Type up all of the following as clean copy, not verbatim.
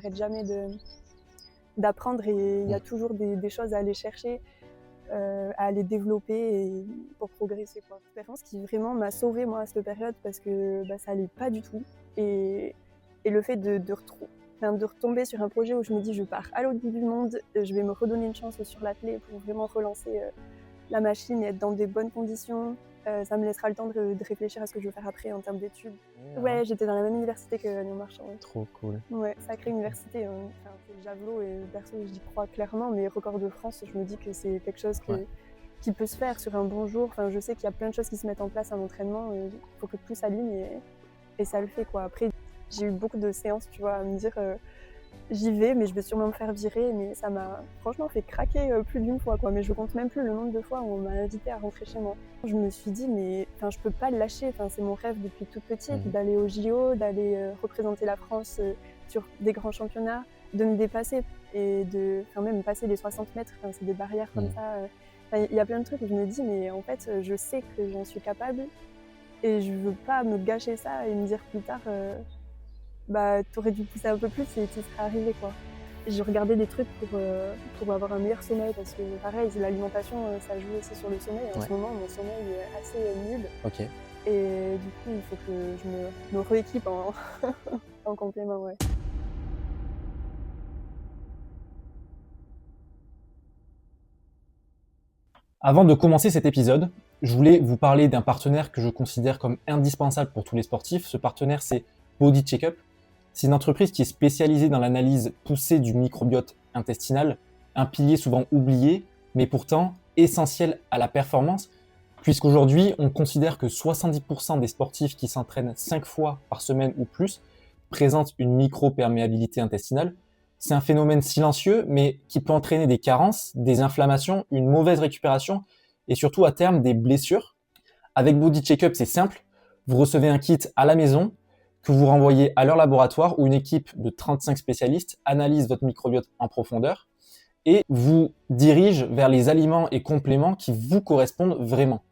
n'arrête jamais d'apprendre et il y a toujours des choses à aller chercher, à aller développer et pour progresser, quoi. L'expérience qui vraiment m'a sauvée, moi, à cette période parce que ça allait pas du tout et le fait de retomber sur un projet où je me dis: «Je pars à l'autre bout du monde, je vais me redonner une chance sur l'athlé pour vraiment relancer, la machine et être dans des bonnes conditions. Ça me laissera le temps de réfléchir à ce que je veux faire après en termes d'études». Ouais, j'étais dans la même université que Lyon Marchand, ouais. Trop cool. Ouais, sacrée université, enfin, c'est le javelot et perso, j'y crois clairement, mais record de France, je me dis que c'est quelque chose qui peut se faire sur un bon jour. Enfin, je sais qu'il y a plein de choses qui se mettent en place à l'entraînement, il faut que tout s'aligne et ça le fait, quoi. Après, j'ai eu beaucoup de séances, tu vois, à me dire j'y vais, mais je vais sûrement me faire virer, mais ça m'a franchement fait craquer plus d'une fois, quoi. Mais je compte même plus le nombre de fois où on m'a invité à rentrer chez moi. Je me suis dit, mais je peux pas le lâcher, c'est mon rêve depuis toute petite, d'aller au JO, d'aller représenter la France sur des grands championnats, de me dépasser et même passer les 60 mètres, c'est des barrières comme ça. Il y a plein de trucs où je me dis, mais en fait, je sais que j'en suis capable et je veux pas me gâcher ça et me dire plus tard t'aurais dû pousser un peu plus et tu serais arrivé, quoi. Et je regardais des trucs pour avoir un meilleur sommeil parce que pareil, l'alimentation, ça joue aussi sur le sommeil. En ce moment, mon sommeil est assez nul. Ok. Et du coup, il faut que je me rééquipe en, en complément, ouais. Avant de commencer cet épisode, je voulais vous parler d'un partenaire que je considère comme indispensable pour tous les sportifs. Ce partenaire, c'est Body Checkup. C'est une entreprise qui est spécialisée dans l'analyse poussée du microbiote intestinal, un pilier souvent oublié, mais pourtant essentiel à la performance, puisqu'aujourd'hui, on considère que 70% des sportifs qui s'entraînent 5 fois par semaine ou plus présentent une microperméabilité intestinale. C'est un phénomène silencieux, mais qui peut entraîner des carences, des inflammations, une mauvaise récupération et surtout à terme des blessures. Avec Body Checkup, c'est simple. Vous recevez un kit à la maison que vous renvoyez à leur laboratoire où une équipe de 35 spécialistes analyse votre microbiote en profondeur et vous dirige vers les aliments et compléments qui vous correspondent vraiment.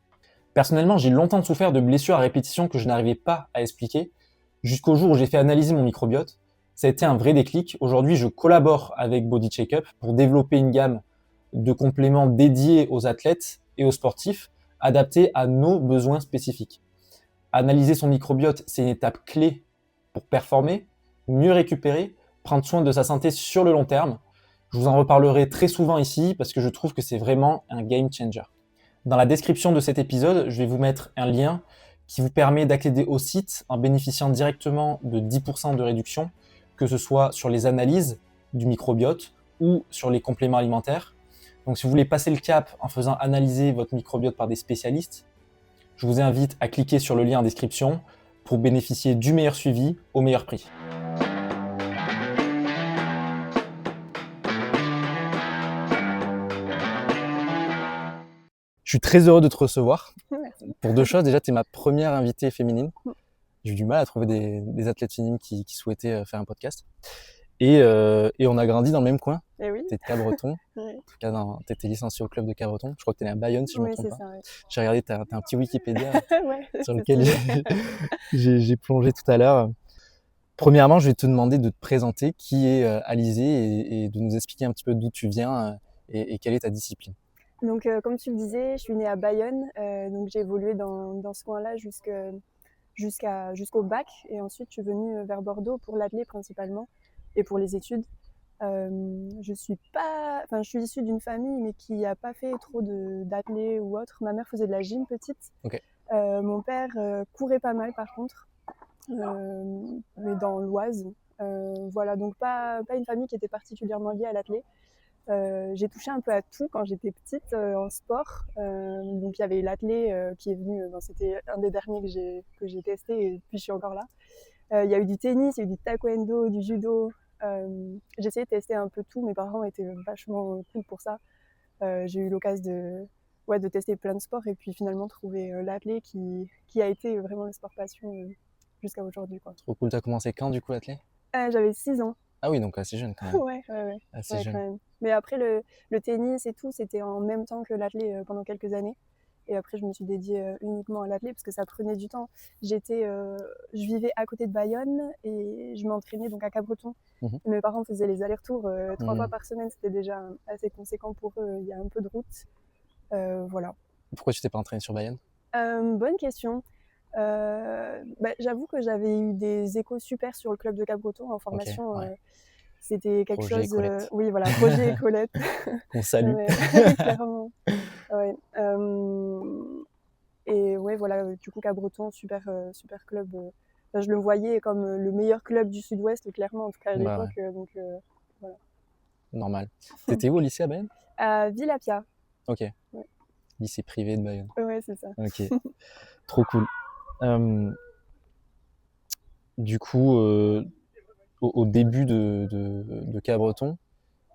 Personnellement, j'ai longtemps souffert de blessures à répétition que je n'arrivais pas à expliquer jusqu'au jour où j'ai fait analyser mon microbiote. Ça a été un vrai déclic. Aujourd'hui, je collabore avec Body Checkup pour développer une gamme de compléments dédiés aux athlètes et aux sportifs, adaptés à nos besoins spécifiques. Analyser son microbiote, c'est une étape clé pour performer, mieux récupérer, prendre soin de sa santé sur le long terme. Je vous en reparlerai très souvent ici parce que je trouve que c'est vraiment un game changer. Dans la description de cet épisode, je vais vous mettre un lien qui vous permet d'accéder au site en bénéficiant directement de 10% de réduction, que ce soit sur les analyses du microbiote ou sur les compléments alimentaires. Donc si vous voulez passer le cap en faisant analyser votre microbiote par des spécialistes, je vous invite à cliquer sur le lien en description pour bénéficier du meilleur suivi au meilleur prix. Je suis très heureux de te recevoir. Merci. Pour deux choses. Déjà, tu es ma première invitée féminine. J'ai eu du mal à trouver des athlètes féminines qui souhaitaient faire un podcast. Et on a grandi dans le même coin. Et oui. Tu es de Cabreton. Ouais. En tout cas, tu étais licenciée au club de Cabreton. Je crois que tu es à Bayonne, si je ne me trompe pas. C'est ça, ouais. J'ai regardé, tu as un petit Wikipédia Ouais, sur lequel j'ai plongé tout à l'heure. Premièrement, je vais te demander de te présenter qui est Alizée et de nous expliquer un petit peu d'où tu viens et quelle est ta discipline. Donc, comme tu le disais, je suis née à Bayonne, donc j'ai évolué dans ce coin-là jusqu'au bac. Et ensuite, je suis venue vers Bordeaux pour l'athlé principalement et pour les études. Je suis issue d'une famille mais qui n'a pas fait trop d'athlé ou autre. Ma mère faisait de la gym petite. Okay. Mon père courait pas mal par contre, mais dans l'Oise. Voilà, donc pas une famille qui était particulièrement liée à l'athlé. J'ai touché un peu à tout quand j'étais petite en sport. Donc il y avait l'athlé qui est venu, c'était un des derniers que j'ai testé et puis je suis encore là. Il y a eu du tennis, il y a eu du taekwondo, du judo. J'ai essayé de tester un peu tout, mes parents étaient vachement cool pour ça. J'ai eu l'occasion de tester plein de sports et puis finalement trouver l'athlé qui a été vraiment le sport passion jusqu'à aujourd'hui, quoi. Trop cool. Tu as commencé quand du coup l'athlé ? J'avais 6 ans. Ah oui, donc assez jeune quand même. Ouais. Assez jeune. Quand même. Mais après, le tennis et tout, c'était en même temps que l'athlé pendant quelques années. Et après, je me suis dédiée uniquement à l'athlé parce que ça prenait du temps. Je vivais à côté de Bayonne et je m'entraînais donc à Cabreton. Mhm. Mes parents faisaient les allers-retours 3 fois Mhm. par semaine. C'était déjà assez conséquent pour eux. Il y a un peu de route. Voilà. Pourquoi tu t'es pas entraîné sur Bayonne? Bonne question. J'avoue que j'avais eu des échos super sur le club de Cabreton en formation. ouais. C'était quelque Roger et chose. Colette. Oui, voilà, Roger et Colette. Qu'on salue. Ouais, clairement. Ouais. Et ouais, voilà, du coup, Cabreton, super club. Je le voyais comme le meilleur club du Sud-Ouest, clairement, en tout cas à Bah l'époque. Donc, voilà. normal. T'étais où au lycée à Bayonne? À Villapia. Ok. Ouais. Lycée privé de Bayonne. Ouais, c'est ça. Ok. Trop cool. Du coup, au début de Cabreton,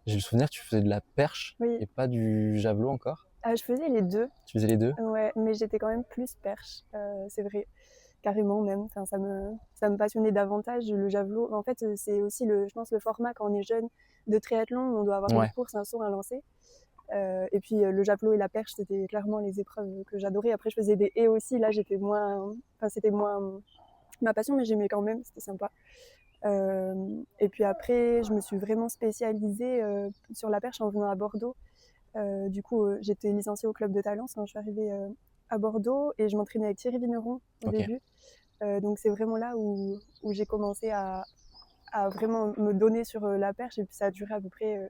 j'ai le souvenir que tu faisais de la perche Oui, et pas du javelot encore. je faisais les deux. Tu faisais les deux? Ouais, mais j'étais quand même plus perche, c'est vrai. Carrément même. Enfin, ça me passionnait davantage le javelot. En fait, c'est aussi je pense le format quand on est jeune de triathlon, on doit avoir une Ouais. course, un saut, un lancer. Et puis le javelot et la perche, c'était clairement les épreuves que j'adorais. Après, je faisais des haies aussi. Là, c'était moins ma passion, mais j'aimais quand même. C'était sympa. Et puis après, je me suis vraiment spécialisée sur la perche en venant à Bordeaux. Du coup, j'étais licenciée au club de Talence quand je suis arrivée à Bordeaux et je m'entraînais avec Thierry Vigneron au Ok. début. Donc c'est vraiment là où j'ai commencé à vraiment me donner sur la perche et puis ça a duré à peu près,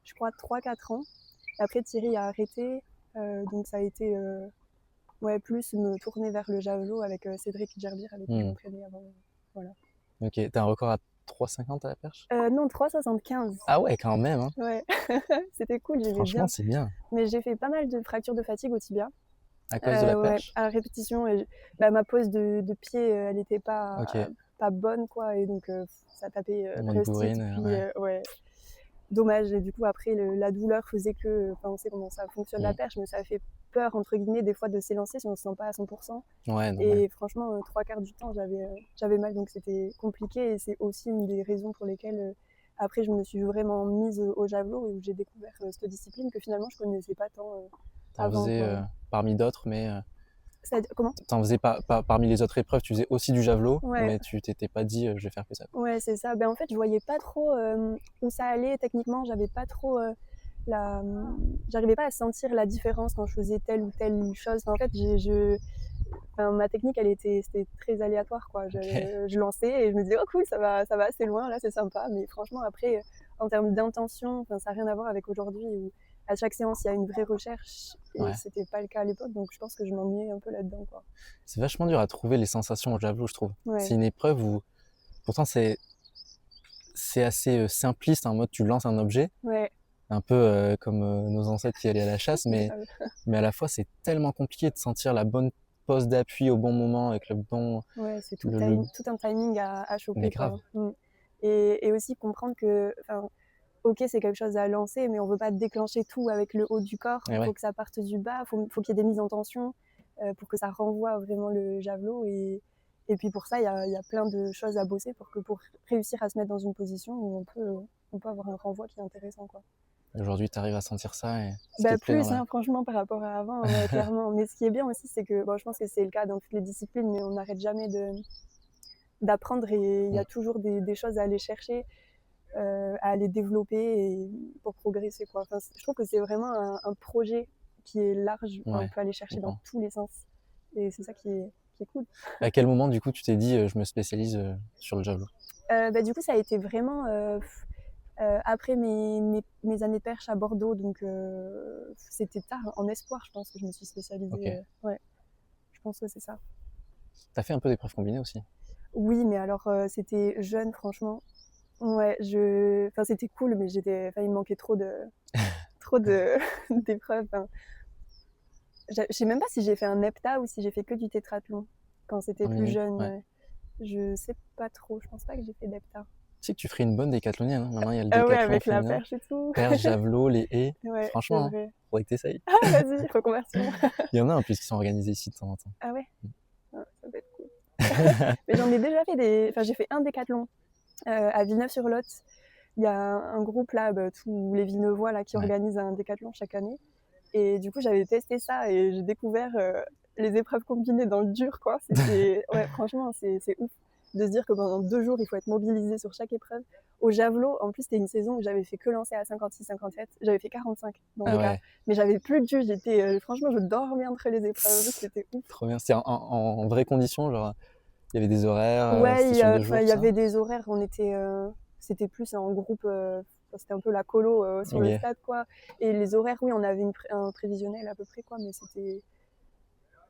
je crois, 3-4 ans. Après, Thierry a arrêté, donc ça a été plus me tourner vers le javelot avec Cédric Gerbier avec qui je m'entraînais avant. Voilà. Ok, t'as un record à 3,50 à la perche? Non, 3,75. Ah ouais, quand même, hein. Ouais, c'était cool, j'aimais Franchement, bien. c'est bien. Mais j'ai fait pas mal de fractures de fatigue au tibia. À cause de la Ouais, perche? à répétition. Et ma pose de pied, elle n'était Ok. pas bonne, quoi. Et donc, ça tapait En mode post-it. bourrine, Puis, ouais. ouais, dommage. Et du coup, après, la douleur faisait que. Enfin, on sait comment ça fonctionne la perche, mais ça fait peur, entre guillemets, des fois de s'élancer si on ne se sent pas à 100%. Ouais, normal. Et franchement, 3/4 du temps, j'avais mal. Donc, c'était compliqué. Et c'est aussi une des raisons pour lesquelles. Après, je me suis vraiment mise au javelot et où j'ai découvert cette discipline que finalement, je ne connaissais pas tant T'en avant, faisais quoi. parmi d'autres, mais Comment? t'en faisais pas parmi les autres épreuves, tu faisais aussi du javelot, Ouais. mais tu t'étais pas dit je vais faire que ça. Ouais, c'est ça. En fait, je voyais pas trop où ça allait techniquement. J'avais pas trop j'arrivais pas à sentir la différence quand je faisais telle ou telle chose. En fait, ma technique, c'était très aléatoire, quoi. Je lançais et je me disais oh cool, ça va assez loin là, c'est sympa. Mais franchement, après, en termes d'intention, ça n'a rien à voir avec aujourd'hui où à chaque séance il y a une vraie recherche et Ouais. c'était pas le cas à l'époque. Donc je pense que je m'ennuyais un peu là-dedans, quoi. C'est vachement dur à trouver les sensations au javelot, je trouve. Ouais. C'est une épreuve où, pourtant, c'est assez simpliste, en mode tu lances un objet, Ouais. un peu comme nos ancêtres qui allaient à la chasse, mais à la fois c'est tellement compliqué de sentir la bonne pose d'appui au bon moment avec le bon. Ouais, c'est tout le- un timing à choper, Mais quoi. grave. Et aussi comprendre que, ok, c'est quelque chose à lancer, mais on veut pas déclencher tout avec le haut du corps. Et Il ouais. faut que ça parte du bas, faut qu'il y ait des mises en tension pour que ça renvoie vraiment le javelot. Et puis pour ça, il y a plein de choses à bosser pour réussir à se mettre dans une position où on peut avoir un renvoi qui est intéressant, quoi. Aujourd'hui, tu arrives à sentir ça et ce qui te plaît Plus, franchement, par rapport à avant, clairement. Mais ce qui est bien aussi, c'est que, je pense que c'est le cas dans toutes les disciplines, mais on n'arrête jamais d'apprendre et il y a toujours des choses à aller chercher, à aller développer pour progresser, quoi. Je trouve que c'est vraiment un projet qui est large, on peut aller chercher dans tous les sens et c'est ça qui est cool. À quel moment, du coup, tu t'es dit je me spécialise sur le javelot? Du coup, ça a été vraiment après mes années perche à Bordeaux, donc c'était tard, en espoir, je pense que je me suis spécialisée. Ouais, je pense que c'est ça. T'as fait un peu d'épreuves combinées aussi? Oui, mais alors c'était jeune, franchement. Ouais, c'était cool, mais il me manquait trop d'épreuves. Je sais même pas si j'ai fait un hepta ou si j'ai fait que du tétrathlon quand c'était plus jeune. Ouais. Je sais pas trop, je pense pas que j'ai fait d'hepta. Tu sais que tu ferais une bonne décathlonienne, hein. Maintenant, il y a le décathlon Ouais, avec la féminin. perche et tout. Perche, javelot, les haies. Ouais, Franchement, c'est vrai. faudrait que t'essayes. Ah, vas-y, reconversion. Il y en a en plus qui sont organisés ici de temps en temps. Ah ouais, ça peut être cool. Mais j'en ai déjà fait j'ai fait un décathlon à Villeneuve-sur-Lot. Il y a un groupe là, tous les Villeneuvois là, qui organisent un décathlon chaque année. Et du coup, j'avais testé ça et j'ai découvert les épreuves combinées dans le dur, quoi. C'était, ouais, franchement, c'est ouf de se dire que pendant 2 jours, il faut être mobilisé sur chaque épreuve. Au javelot, en plus, c'était une saison où j'avais fait que lancer à 56-57. J'avais fait 45 dans Ah les gars. ouais, Mais j'avais plus de jus. Franchement, je dormais entre les épreuves. C'était ouf. trop bien. C'était en vraies conditions, genre, il y avait des horaires, Ouais, c'était sur 2 enfin, jours, il tout y ça? avait des horaires. C'était plus en groupe. Enfin, c'était un peu la colo sur le OK. stade, quoi. Et les horaires, oui, on avait un prévisionnel à peu près, quoi. Mais c'était.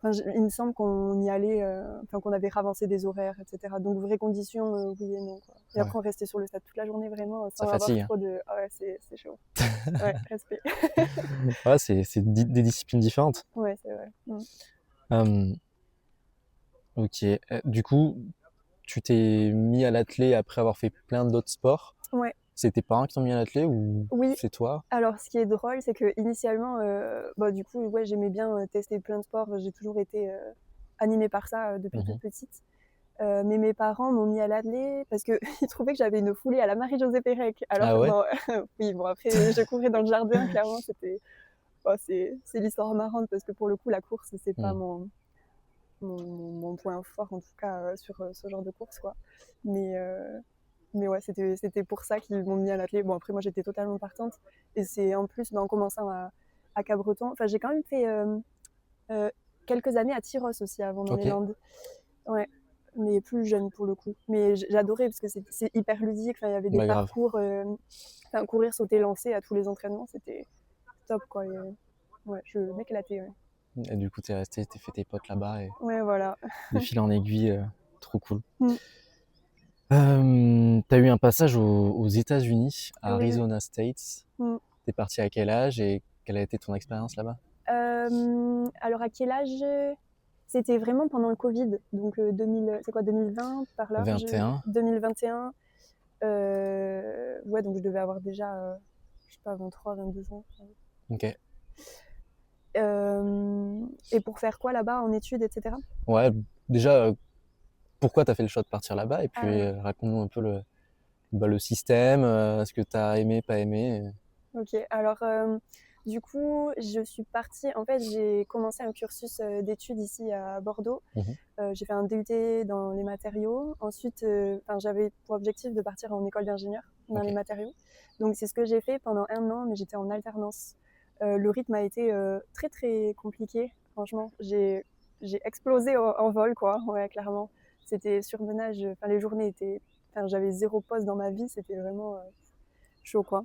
Enfin, il me semble qu'on y allait, enfin qu'on avait ravancé des horaires, etc. Donc vraies conditions, oui et non, quoi. Et Ouais. après on restait sur le stade toute la journée vraiment Ça sans avoir fatigue, hein. trop de. Ah ouais, c'est chaud. Ouais, respect. Ouais, c'est des disciplines différentes. Ouais, c'est vrai. Hem, OK. Du coup, tu t'es mis à l'athlé après avoir fait plein d'autres sports. Ouais, C'est tes parents qui t'ont mis à l'athlé ou oui. c'est toi? Alors ce qui est drôle, c'est que initialement, bah du coup, ouais, j'aimais bien tester plein de sports. J'ai toujours été animée par ça depuis toute Mmh. petite. Mais mes parents m'ont mis à l'athlé parce qu'ils trouvaient que j'avais une foulée à la Marie-Josée Pérec. Alors Ah que ouais? bon, oui, bon après je courais dans le jardin, clairement c'était. Bah, c'est l'histoire marrante parce que pour le coup, la course, c'est pas Mmh. mon point fort, en tout cas, sur ce genre de course, quoi. Mais, euh, mais ouais, c'était pour ça qu'ils m'ont mis à l'athlé. Bon, après, moi, j'étais totalement partante. Et c'est en plus, en commençant à Cabreton, enfin, j'ai quand même fait euh, quelques années à Tyros aussi avant dans les OK. Landes. Ouais, mais plus jeune pour le coup. Mais j'adorais parce que c'est hyper ludique. Enfin, il y avait des Bah, grave. parcours, enfin, courir, sauter, lancer à tous les entraînements, c'était top, quoi. Ouais, je m'éclatais, ouais. Et du coup, t'es resté, t'es fait tes potes là-bas et Ouais, voilà. de fil en aiguille, trop cool. Mm. Tu eu un passage aux États-Unis, à Oui. Arizona State. Mm. T'es parti à quel âge et quelle a été ton expérience là-bas? Alors, à quel âge? C'était vraiment pendant le Covid, donc 2000, c'est quoi, 2020 par là, 21. 2021. Ouais, donc je devais avoir déjà, je sais pas, 23, 22 ans. OK. Et pour faire quoi là-bas en études, etc. Ouais, déjà, pourquoi t'as fait le choix de partir là-bas? Et Ah puis, ouais, raconte-nous un peu le système, ce que t'as aimé, pas aimé. ok. Alors, du coup, je suis partie. En fait, j'ai commencé un cursus d'études ici à Bordeaux. Mmh. J'ai fait un DUT dans les matériaux. Ensuite, j'avais pour objectif de partir en école d'ingénieur dans les OK. matériaux. Donc, c'est ce que j'ai fait pendant 1 an, mais j'étais en alternance. Le rythme a été très, très compliqué. Franchement, j'ai explosé en vol, quoi. Ouais, clairement. C'était surmenage. Enfin, les journées étaient. Enfin, j'avais 0 pause dans ma vie. C'était vraiment chaud, quoi.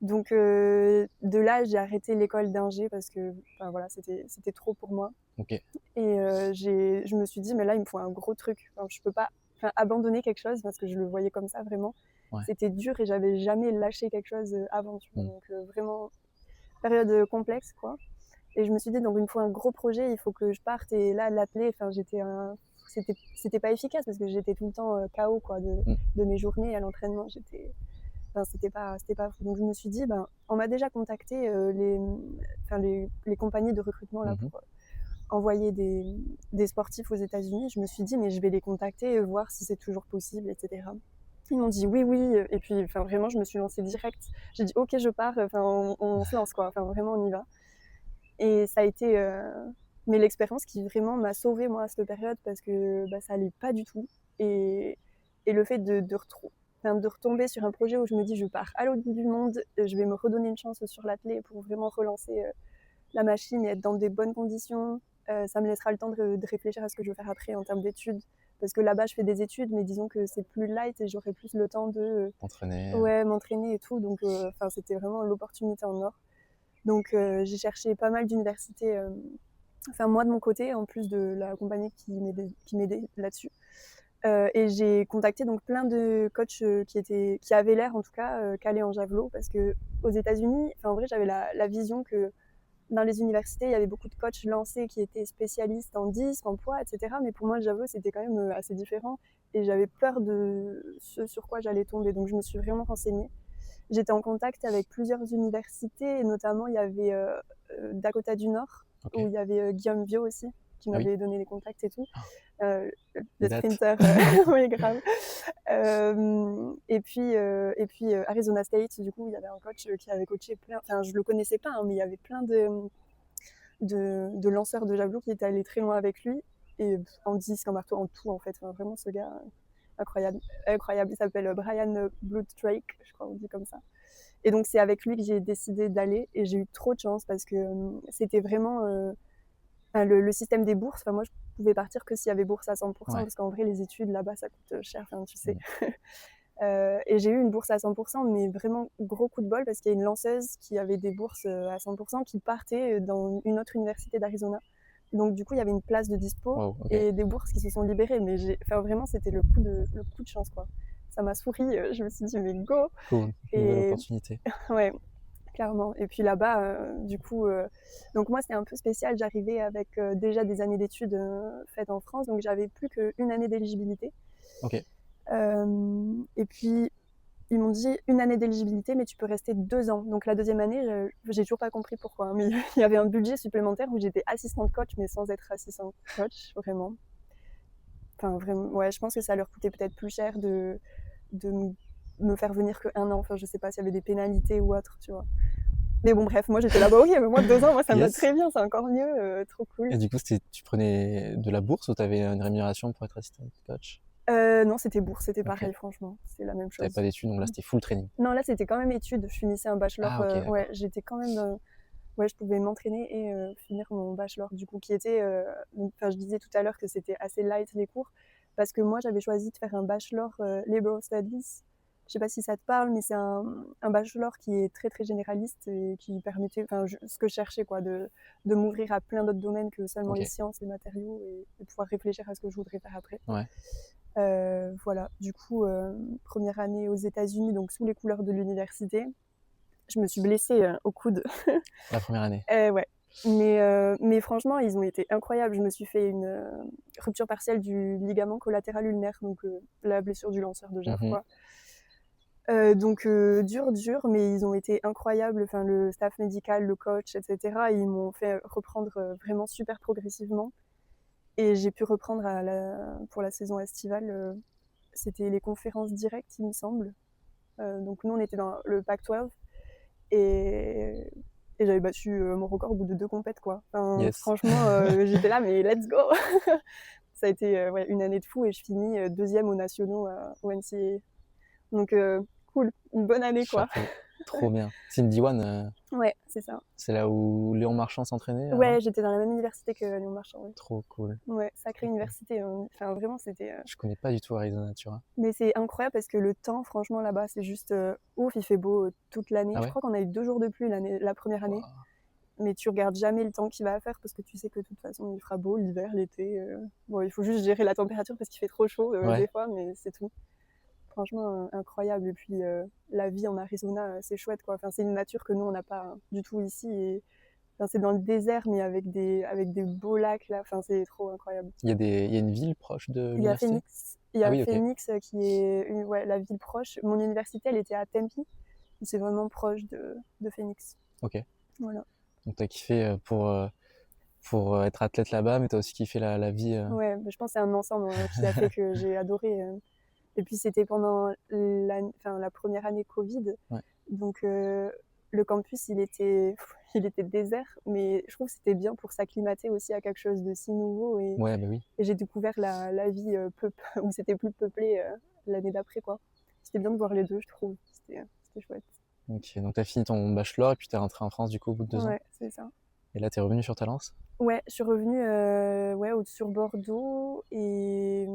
Donc, de là, j'ai arrêté l'école d'ingé parce que, enfin, voilà, c'était trop pour moi. OK. Et je me suis dit, mais là, il me faut un gros truc. Enfin, je peux pas abandonner quelque chose parce que je le voyais comme ça vraiment. Ouais. C'était dur et j'avais jamais lâché quelque chose avant. Tu vois. Mmh. Donc vraiment, période complexe, quoi. Et je me suis dit, donc il me faut un gros projet, il faut que je parte. Et là, l'athlé, enfin, c'était pas efficace parce que j'étais tout le temps KO, quoi, Mmh. de mes journées à l'entraînement. Enfin, c'était pas fou. Donc je me suis dit, ben, on m'a déjà contacté les compagnies de recrutement là Mmh. pour envoyer des sportifs aux États-Unis. Je me suis dit, mais je vais les contacter, voir si c'est toujours possible, etc. Ils m'ont dit oui, oui. Et puis, enfin, vraiment, je me suis lancée direct. J'ai dit, ok, je pars. Enfin, on se lance, quoi. Enfin, vraiment, on y va. Et ça a été, mais l'expérience qui vraiment m'a sauvée, moi, à cette période, parce que bah, ça allait pas du tout. Et, et le fait de retomber sur un projet où je me dis, je pars à l'autre bout du monde, je vais me redonner une chance sur l'athlé pour vraiment relancer la machine et être dans des bonnes conditions. Ça me laissera le temps de réfléchir à ce que je veux faire après en termes d'études. Parce que là-bas, je fais des études, mais disons que c'est plus light et j'aurai plus le temps de T'entraîner. ouais, m'entraîner et tout. Donc, c'était vraiment l'opportunité en or. Donc, j'ai cherché pas mal d'universités, enfin, moi de mon côté, en plus de la compagnie qui m'aidait là-dessus. Et j'ai contacté donc plein de coachs qui avaient l'air, en tout cas, calés en javelot. Parce qu'aux États-Unis, en vrai, j'avais la vision que dans les universités, il y avait beaucoup de coachs lancés qui étaient spécialistes en disque, en poids, etc. Mais pour moi, le javelot, c'était quand même assez différent. Et j'avais peur de ce sur quoi j'allais tomber. Donc, je me suis vraiment renseignée. J'étais en contact avec plusieurs universités, et notamment, il y avait Dakota du Nord, OK. où il y avait Guillaume Bio aussi, qui Ah oui? m'avait donné les contacts et tout. Ah, Euh, les le dates. sprinter, oui, grave. Et puis Arizona State, du coup, il y avait un coach qui avait coaché plein, enfin, je le connaissais pas, hein, mais il y avait plein de lanceurs de javelot qui étaient allés très loin avec lui, et en disque, en marteau, en tout en fait. Enfin, vraiment ce gars, incroyable. Incroyable. Il s'appelle Brian Bloodstrake, je crois on dit comme ça. Et donc c'est avec lui que j'ai décidé d'aller, et j'ai eu trop de chance parce que c'était vraiment le système des bourses. Enfin, moi je pouvais partir que s'il y avait bourse à 100%, parce qu'en vrai les études là-bas ça coûte cher, enfin, tu sais. Et j'ai eu une bourse à 100%, mais vraiment gros coup de bol parce qu'il y a une lanceuse qui avait des bourses à 100% qui partait dans une autre université d'Arizona. Donc du coup il y avait une place de dispo et des bourses qui se sont libérées, mais enfin, vraiment c'était le coup de chance quoi. Ça m'a souri, je me suis dit mais go. Cool, nouvelle opportunité. Ouais, clairement. Et puis là-bas, du coup, donc moi c'était un peu spécial, j'arrivais avec déjà des années d'études faites en France, donc j'avais plus qu'une année d'éligibilité. Et puis ils m'ont dit une année d'éligibilité, mais tu peux rester 2 ans. Donc la deuxième année, j'ai toujours pas compris pourquoi, hein, mais il y avait un budget supplémentaire où j'étais assistante coach, mais sans être assistante coach, vraiment. Enfin, vraiment, ouais, je pense que ça leur coûtait peut-être plus cher de me faire venir que 1 an. Enfin, je sais pas s'il y avait des pénalités ou autre, tu vois. Mais bon, bref, moi j'étais là-bas, oui, mais moi 2 ans, moi ça me va très bien, c'est encore mieux, trop cool. Et du coup, tu prenais de la bourse ou tu avais une rémunération pour être assistant coach? Non, c'était bourse, c'était pareil, franchement, c'est la même chose. T'avais pas d'études, donc là c'était full training. Non, là c'était quand même études, je finissais un bachelor, ouais, j'étais quand même, ouais, je pouvais m'entraîner et finir mon bachelor, du coup, qui était, enfin, je disais tout à l'heure que c'était assez light les cours, parce que moi j'avais choisi de faire un bachelor Liberal Studies. Je sais pas si ça te parle, mais c'est un bachelor qui est très très généraliste et qui permettait, enfin, ce que je cherchais, quoi, de m'ouvrir à plein d'autres domaines que seulement les sciences, les matériaux, et de pouvoir réfléchir à ce que je voudrais faire après. Voilà, du coup, première année aux États-Unis, donc sous les couleurs de l'université. Je me suis blessée au coude. La première année. Ouais. Mais franchement, ils ont été incroyables. Je me suis fait une rupture partielle du ligament collatéral ulnaire, donc la blessure du lanceur de javelot, quoi. Donc dur, mais ils ont été incroyables. Enfin, le staff médical, le coach, etc. Ils m'ont fait reprendre vraiment super progressivement. Et j'ai pu reprendre pour la saison estivale. C'était les conférences directes, il me semble. Donc nous, on était dans le Pac-12. Et j'avais battu mon record au bout de 2 compètes, quoi. Enfin, franchement, j'étais là, mais let's go. Ça a été ouais, une année de fou, et je finis 2e aux nationaux au NCAA. Donc cool, une bonne année, quoi. Trop bien. C'est une D1. Ouais, c'est ça. C'est là où Léon Marchand s'entraînait? Ouais, j'étais dans la même université que Léon Marchand. Ouais. Trop cool. Ouais, sacrée université. Enfin, vraiment, c'était. Je connais pas du tout Arizona, tu vois. Mais c'est incroyable parce que le temps, franchement, là-bas, c'est juste ouf. Il fait beau toute l'année. Ah ouais? Je crois qu'on a eu 2 jours de pluie la première année. Wow. Mais tu regardes jamais le temps qu'il va faire parce que tu sais que de toute façon, il fera beau l'hiver, l'été. Bon, il faut juste gérer la température parce qu'il fait trop chaud des fois, mais c'est tout. Franchement, incroyable. Et puis, la vie en Arizona, c'est chouette, quoi. Enfin, c'est une nature que nous, on n'a pas du tout ici. Et enfin, c'est dans le désert, mais avec des beaux lacs, là. Enfin, c'est trop incroyable. Il y a une ville proche de l'université? Il y a Phoenix qui est la ville proche. Mon université, elle était à Tempe. C'est vraiment proche de Phoenix. Ok. Voilà. Donc, tu as kiffé pour être athlète là-bas, mais tu as aussi kiffé la vie. Ouais, je pense que c'est un ensemble qui a fait que j'ai adoré. Et puis, c'était pendant la première année Covid. Ouais. Donc, le campus, il était désert, mais je trouve que c'était bien pour s'acclimater aussi à quelque chose de si nouveau. Et, ouais, bah oui. Et j'ai découvert la vie où c'était plus peuplé l'année d'après, quoi. C'était bien de voir les deux, je trouve. C'était chouette. Ok, donc tu as fini ton bachelor et puis tu es rentré en France du coup au bout de 2 ans. Ouais, c'est ça. Et là, tu es revenu sur Talence? Ouais, je suis revenue sur Bordeaux. Et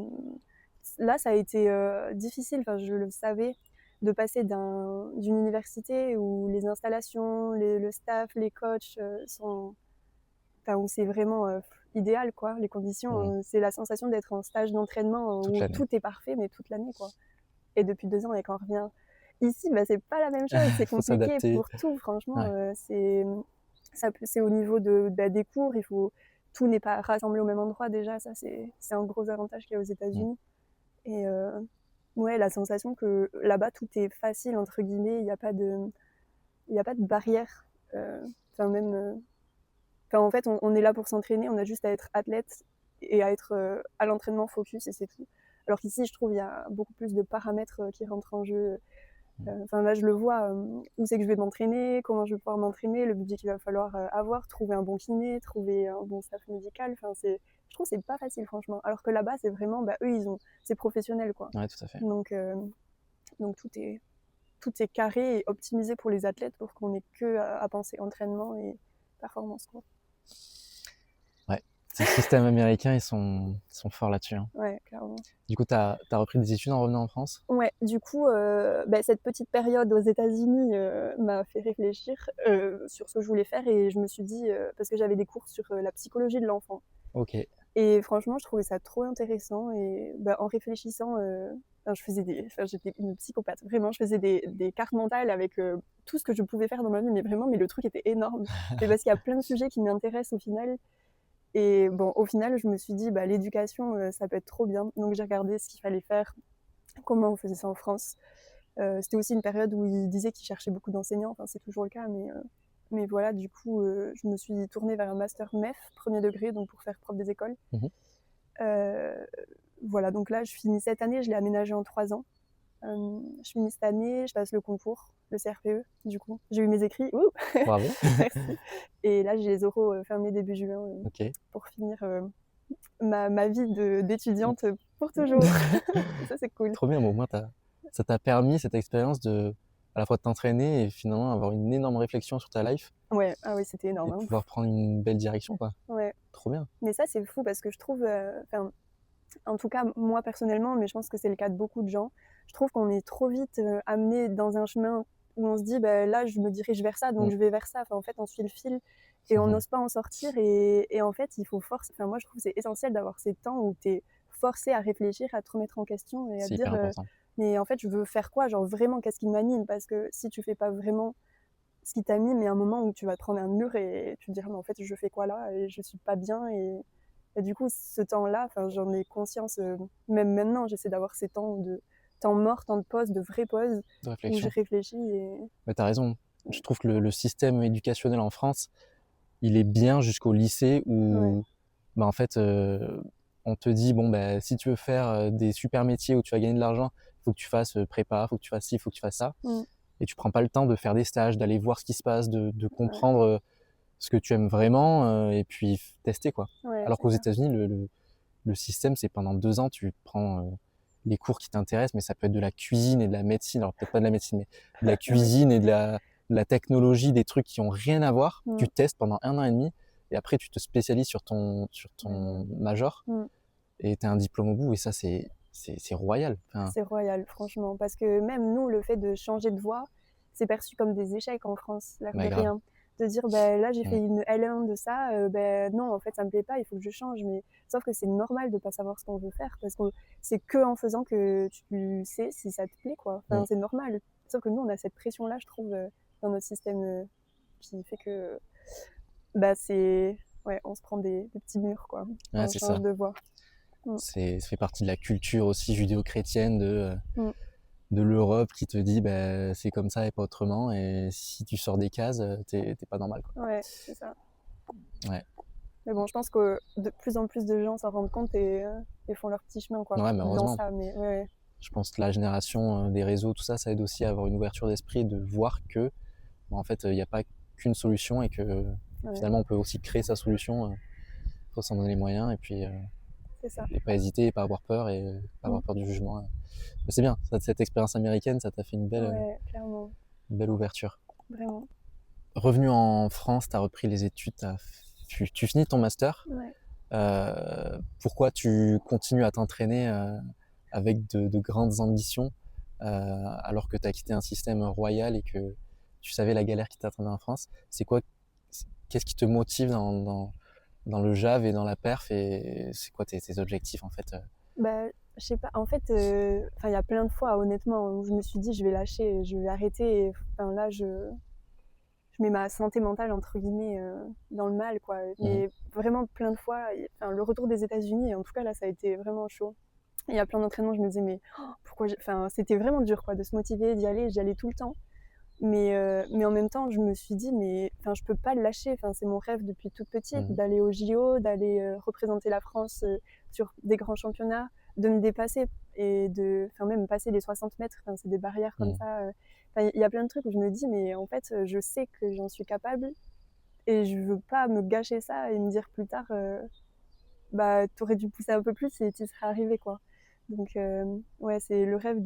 là, ça a été difficile, enfin, je le savais, de passer d'une université où les installations, le staff, les coachs sont... Enfin, où c'est vraiment idéal, quoi. Les conditions, c'est la sensation d'être en stage d'entraînement où tout est parfait, mais toute l'année, quoi. Et depuis 2 ans, et quand on revient ici, bah, c'est pas la même chose. C'est compliqué pour tout, franchement. C'est au niveau des cours, tout n'est pas rassemblé au même endroit déjà. Ça, c'est un gros avantage qu'il y a aux États-Unis. Et ouais, la sensation que là-bas, tout est facile, entre guillemets. Il n'y a pas de barrière. En fait, on est là pour s'entraîner. On a juste à être athlète et à être à l'entraînement focus, et c'est tout. Alors qu'ici, je trouve, il y a beaucoup plus de paramètres qui rentrent en jeu. Enfin, là, je le vois, où c'est que je vais m'entraîner, comment je vais pouvoir m'entraîner, le budget qu'il va falloir avoir, trouver un bon kiné, trouver un bon staff médical. Enfin, je trouve que c'est pas facile, franchement. Alors que là-bas, c'est vraiment, eux, c'est professionnel, quoi. Ouais, tout à fait. Donc tout est carré et optimisé pour les athlètes pour qu'on ait que à penser entraînement et performance, quoi. Ouais, ces systèmes américains, ils sont forts là-dessus. Hein. Ouais, clairement. Du coup, tu as repris des études en revenant en France? Ouais, du coup, cette petite période aux États-Unis m'a fait réfléchir sur ce que je voulais faire et je me suis dit, parce que j'avais des cours sur la psychologie de l'enfant. Ok. Et franchement, je trouvais ça trop intéressant et en réfléchissant, j'étais une psychopathe, vraiment, je faisais des cartes mentales avec tout ce que je pouvais faire dans ma vie, mais le truc était énorme. Mais parce qu'il y a plein de sujets qui m'intéressent au final. Et bon, au final, je me suis dit, l'éducation, ça peut être trop bien. Donc j'ai regardé ce qu'il fallait faire, comment on faisait ça en France. C'était aussi une période où ils disaient qu'ils cherchaient beaucoup d'enseignants, enfin c'est toujours le cas, mais voilà, du coup, je me suis tournée vers un master MEF, premier degré, donc pour faire prof des écoles. Voilà, donc là, je finis cette année, je l'ai aménagé en 3 ans. Je finis cette année, je passe le concours, le CRPE, du coup. J'ai eu mes écrits, ouh. Bravo. Merci. Et là, j'ai les oraux fermés début juin pour finir ma vie d'étudiante pour toujours. Ça, c'est cool. Trop bien, au moins, ça t'a permis, cette expérience, à la fois de t'entraîner et finalement avoir une énorme réflexion sur ta life. Ouais, ah oui, c'était énorme. Et pouvoir prendre une belle direction, quoi. Ouais. Trop bien. Mais ça, c'est fou parce que je trouve, en tout cas, moi personnellement, mais je pense que c'est le cas de beaucoup de gens, je trouve qu'on est trop vite amené dans un chemin où on se dit, là, je me dirige vers ça, donc je vais vers ça. Enfin, en fait, on suit le fil et on n'ose pas en sortir. Et en fait, il faut forcer. Enfin, moi, je trouve que c'est essentiel d'avoir ces temps où tu es forcé à réfléchir, à te remettre en question et à te dire, mais en fait, je veux faire quoi? Genre, vraiment, qu'est-ce qui m'anime? Parce que si tu fais pas vraiment ce qui t'anime, il y a un moment où tu vas te prendre un mur et tu te diras, mais en fait, je fais quoi là? Et je suis pas bien. Et du coup, ce temps-là, j'en ai conscience, même maintenant, j'essaie d'avoir ces temps de temps mort, temps de pause, de vraie pause, où je réfléchis. Mais t'as raison. Je trouve que le système éducationnel en France, il est bien jusqu'au lycée où, en fait, on te dit, si tu veux faire des super métiers où tu vas gagner de l'argent, il faut que tu fasses prépa, il faut que tu fasses ci, il faut que tu fasses ça. Et tu prends pas le temps de faire des stages, d'aller voir ce qui se passe, de comprendre ce que tu aimes vraiment et puis tester, quoi. Alors qu'aux États-Unis, le système, c'est pendant 2 ans, tu prends les cours qui t'intéressent, mais ça peut être de la cuisine et de la médecine. Alors peut-être pas de la médecine, mais de la cuisine et de la technologie, des trucs qui ont rien à voir. Tu testes pendant 1 an et demi et après tu te spécialises sur ton major et tu as un diplôme au bout et ça c'est royal. C'est royal, franchement, parce que même nous, le fait de changer de voie, c'est perçu comme des échecs en France, l'air de rien. De dire, là, j'ai fait une L1 de ça, non, en fait, ça me plaît pas, il faut que je change. Mais sauf que c'est normal de pas savoir ce qu'on veut faire, parce que c'est que en faisant que tu sais si ça te plaît, quoi. Enfin, c'est normal. Sauf que nous, on a cette pression-là, je trouve, dans notre système qui fait que, on se prend des petits murs, quoi. Ouais, on change de voie. Ça fait partie de la culture aussi judéo-chrétienne de l'Europe qui te dit c'est comme ça et pas autrement, et si tu sors des cases, t'es pas normal, quoi. Ouais, c'est ça. Ouais. Mais bon, je pense que de plus en plus de gens s'en rendent compte et font leur petit chemin, quoi. Ouais, mais heureusement. Dans ça, mais Je pense que la génération des réseaux, tout ça, ça aide aussi à avoir une ouverture d'esprit, de voir que en fait il n'y a pas qu'une solution et que finalement on peut aussi créer sa solution. Faut s'en donner les moyens et puis c'est ça. Et pas hésiter et pas avoir peur pas avoir peur du jugement. Mais c'est bien, cette expérience américaine, ça t'a fait une belle ouverture. Vraiment. Revenu en France, tu as repris les études, tu finis ton master. Pourquoi tu continues à t'entraîner avec de grandes ambitions alors que tu as quitté un système royal et que tu savais la galère qui t'attendait en France? Qu'est-ce qui te motive dans le JAV et dans la perf, et c'est quoi tes objectifs en fait? Je sais pas, en fait, il y a plein de fois honnêtement où je me suis dit je vais lâcher, je vais arrêter, et là je mets ma santé mentale entre guillemets dans le mal, quoi. Mais vraiment plein de fois, le retour des États-Unis, en tout cas là ça a été vraiment chaud. Il y a plein d'entraînements, je me disais mais pourquoi c'était vraiment dur, quoi, de se motiver, d'y aller, j'y allais tout le temps. Mais en même temps, je me suis dit, mais je peux pas le lâcher. C'est mon rêve depuis toute petite, d'aller au JO, d'aller représenter la France sur des grands championnats, de me dépasser et même passer les 60 mètres, c'est des barrières comme ça. Il y a plein de trucs où je me dis, mais en fait, je sais que j'en suis capable et je veux pas me gâcher ça et me dire plus tard, bah, t'aurais dû pousser un peu plus et tu serais arrivé, quoi. Donc, ouais, c'est le rêve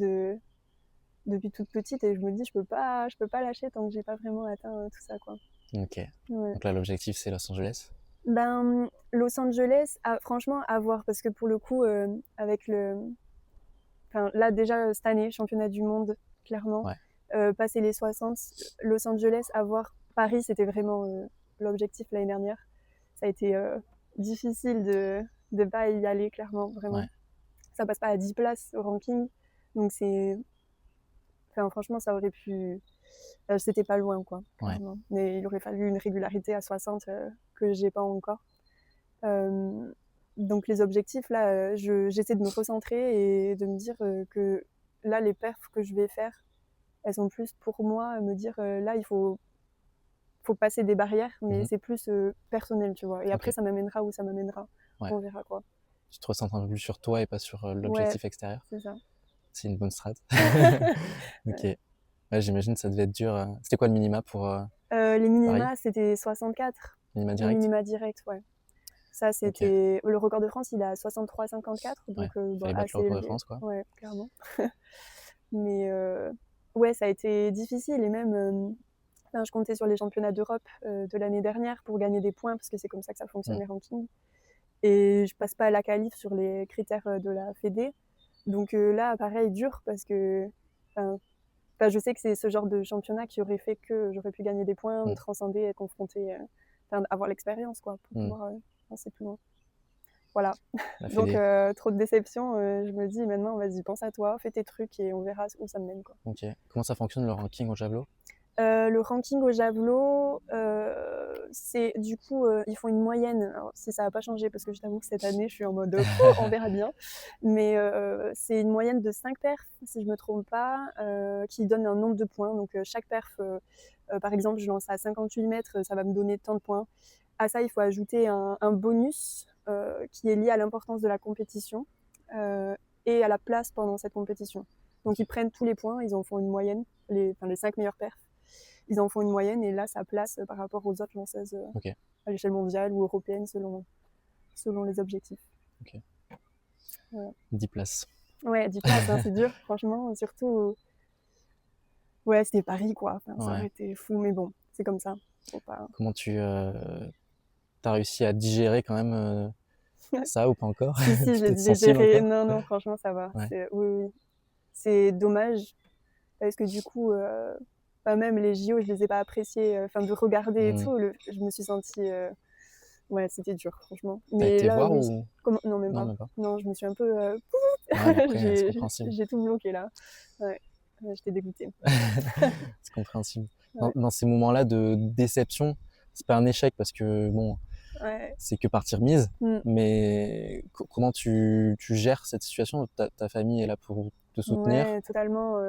depuis toute petite et je me dis, je peux pas lâcher tant que j'ai pas vraiment atteint tout ça, quoi. Ok. Ouais. Donc là, l'objectif, c'est Los Angeles. Ben, Los Angeles, franchement, à voir, parce que pour le coup, avec là, déjà, cette année, championnat du monde, clairement, Ouais. passer les 60, Los Angeles, à voir. Paris, c'était vraiment l'objectif l'année dernière. Ça a été difficile de pas y aller, clairement, vraiment. Ouais. Ça passe pas à 10 places au ranking, donc franchement, ça aurait pu... c'était pas loin, quoi, clairement. Ouais. Mais il aurait fallu une régularité à 60 que j'ai pas encore. Donc les objectifs, là, j'essaie de me recentrer et de me dire que là, les perfs que je vais faire, elles sont plus pour moi, me dire là, il faut passer des barrières, mais c'est plus personnel, tu vois. Et après, ça m'amènera où ça m'amènera. Ouais. On verra, quoi. Tu te ressens un peu plus sur toi et pas sur l'objectif extérieur. C'est ça. C'est une bonne strat. Ok. Ouais, j'imagine que ça devait être dur. C'était quoi le minima pour les minima, Paris c'était 64. Minima Le direct. minima direct, ouais. Ça, c'était... Le record de France, il est à 63,54. Donc, fallait battre le assez record de élevé. France, quoi. Ouais, clairement. Mais ouais, ça a été difficile. Et même, je comptais sur les championnats d'Europe de l'année dernière pour gagner des points, parce que c'est comme ça que ça fonctionne, les rankings. Et je passe pas à la qualif sur les critères de la Fédé. Donc là, pareil, dur, parce que je sais que c'est ce genre de championnat qui aurait fait que j'aurais pu gagner des points, me transcender, être confrontée, avoir l'expérience, quoi, pour pouvoir penser plus loin. Voilà. Donc, trop de déception. Je me dis maintenant, vas-y, pense à toi, fais tes trucs et on verra où ça me mène, quoi. Ok. Comment ça fonctionne le ranking au javelot? Le ranking au javelot, c'est du coup, ils font une moyenne. Alors, si ça n'a pas changé, parce que je t'avoue que cette année, je suis en mode on verra bien. Mais c'est une moyenne de 5 perfs, si je ne me trompe pas, qui donne un nombre de points. Donc, chaque perf, par exemple, je lance à 58 mètres, ça va me donner tant de points. À ça, il faut ajouter un bonus qui est lié à l'importance de la compétition et à la place pendant cette compétition. Donc, ils prennent tous les points, ils en font une moyenne, les 5 meilleurs perfs. Ils en font une moyenne et là, ça place par rapport aux autres lanceuses à l'échelle mondiale ou européenne selon les objectifs. Ok. Voilà. 10 places. Ouais, 10 places, c'est dur, franchement. Surtout, ouais, c'était Paris, quoi. Ça aurait été fou, mais bon, c'est comme ça. Faut pas... Comment tu as réussi à digérer quand même ça ou pas encore? Si, Tu j'ai t'es sensible digéré. encore? Non, franchement, ça va. Ouais. Oui. C'est dommage parce que du coup, même les JO, je les ai pas appréciés. De regarder et tout, je me suis sentie... Ouais, c'était dur, franchement. T'as Mais été là, voir oui. ou Non, même pas. Non, je me suis un peu... Ouais, mais après, c'est j'ai compréhensible. tout bloqué, là. Ouais, j'étais dégoûtée. C'est compréhensible. Ouais. Dans ces moments-là de déception, c'est pas un échec parce que bon, c'est que partie remise. Mais comment tu gères cette situation? Ta famille est là pour te soutenir? Ouais, totalement.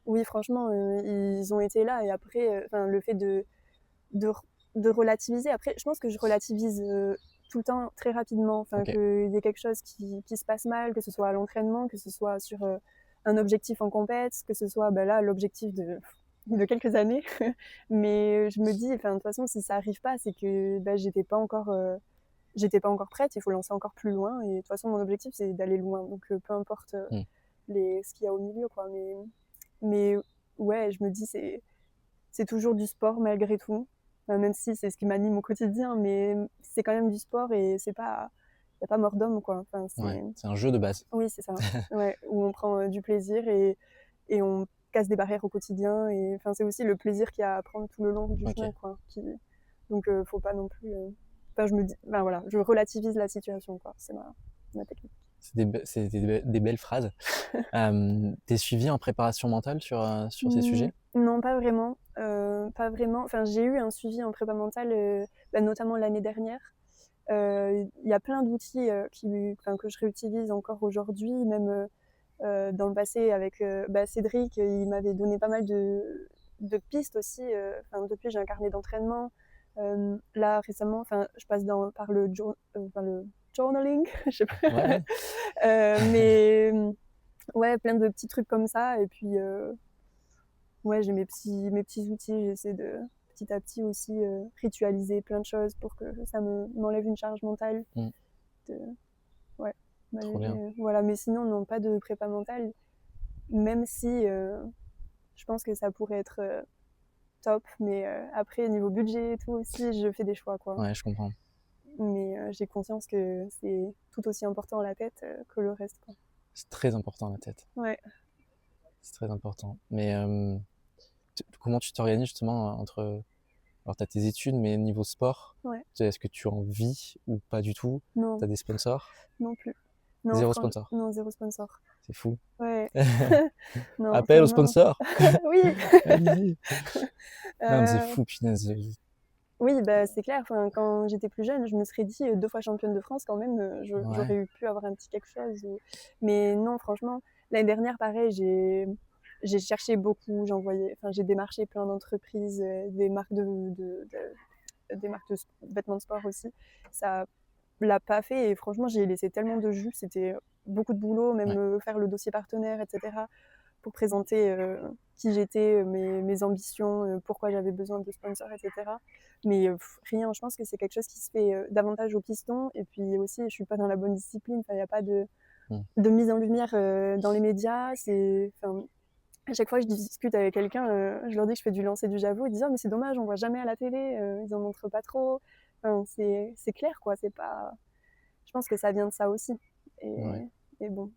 Oui, franchement, ils ont été là. Et après, le fait de relativiser. Après, je pense que je relativise tout le temps très rapidement. Qu'il y ait quelque chose qui se passe mal, que ce soit à l'entraînement, que ce soit sur un objectif en compète, que ce soit là l'objectif de quelques années. Mais je me dis, de toute façon, si ça arrive pas, c'est que j'étais pas encore prête. Il faut lancer encore plus loin. Et de toute façon, mon objectif, c'est d'aller loin. Donc, peu importe ce qu'il y a au milieu, quoi. Mais ouais, je me dis, c'est toujours du sport malgré tout. Même si c'est ce qui m'anime au quotidien, mais c'est quand même du sport et il n'y a pas mort d'homme, quoi. C'est un jeu de base. Oui, c'est ça. Ouais, où on prend du plaisir et on casse des barrières au quotidien. Et c'est aussi le plaisir qu'il y a à prendre tout le long du chemin, quoi. Donc, faut pas non plus... je me dis, voilà, je relativise la situation, quoi. C'est ma technique. C'est des belles phrases. T'es suivi en préparation mentale sur ces sujets? Non, pas vraiment. Pas vraiment. J'ai eu un suivi en prépa mentale, notamment l'année dernière. Il y a plein d'outils que je réutilise encore aujourd'hui, même dans le passé avec Cédric, il m'avait donné pas mal de pistes aussi. Depuis, j'ai un carnet d'entraînement. Là, récemment, je passe par le journaling, je sais pas. Ouais. Mais ouais, plein de petits trucs comme ça. Et puis, ouais, j'ai mes petits outils. J'essaie de petit à petit aussi ritualiser plein de choses pour que ça m'enlève une charge mentale. De, ouais, Trop bien. voilà. Mais sinon, non, pas de prépa mentale. Même si je pense que ça pourrait être top. Mais après, niveau budget et tout aussi, je fais des choix, quoi. Ouais, je comprends. Mais j'ai conscience que c'est tout aussi important la tête que le reste, quoi. C'est très important la tête. Ouais. C'est très important. Mais comment tu t'organises justement entre... Alors, tu as tes études, mais niveau sport, Ouais. est-ce que tu en vis ou pas du tout? Non. Tu as des sponsors? Non plus. Non, Zéro sponsor? Non, zéro sponsor. C'est fou. Ouais. Non, Appel au sponsor. Oui. Allez-y. Non, mais c'est fou, punaise. Oui, bah, c'est clair. Enfin, quand j'étais plus jeune, je me serais dit 2 fois championne de France, quand même, Ouais. j'aurais pu avoir un petit quelque chose. Mais non, franchement, l'année dernière, pareil, j'ai cherché beaucoup. J'ai démarché plein d'entreprises, des marques des marques de vêtements de sport aussi. Ça l'a pas fait et franchement, j'ai laissé tellement de jus. C'était beaucoup de boulot, même faire le dossier partenaire, etc. pour présenter qui j'étais, mes ambitions, pourquoi j'avais besoin de sponsors, etc. Mais rien, je pense que c'est quelque chose qui se fait davantage au piston. Et puis aussi, je suis pas dans la bonne discipline. Il n'y a pas de mise en lumière dans les médias. À chaque fois que je discute avec quelqu'un, je leur dis que je fais du lancer du javelot. Ils disent « Oh, mais c'est dommage, on voit jamais à la télé, ils en montrent pas trop. » Enfin, c'est clair, quoi. C'est pas... Je pense que ça vient de ça aussi. Et bon,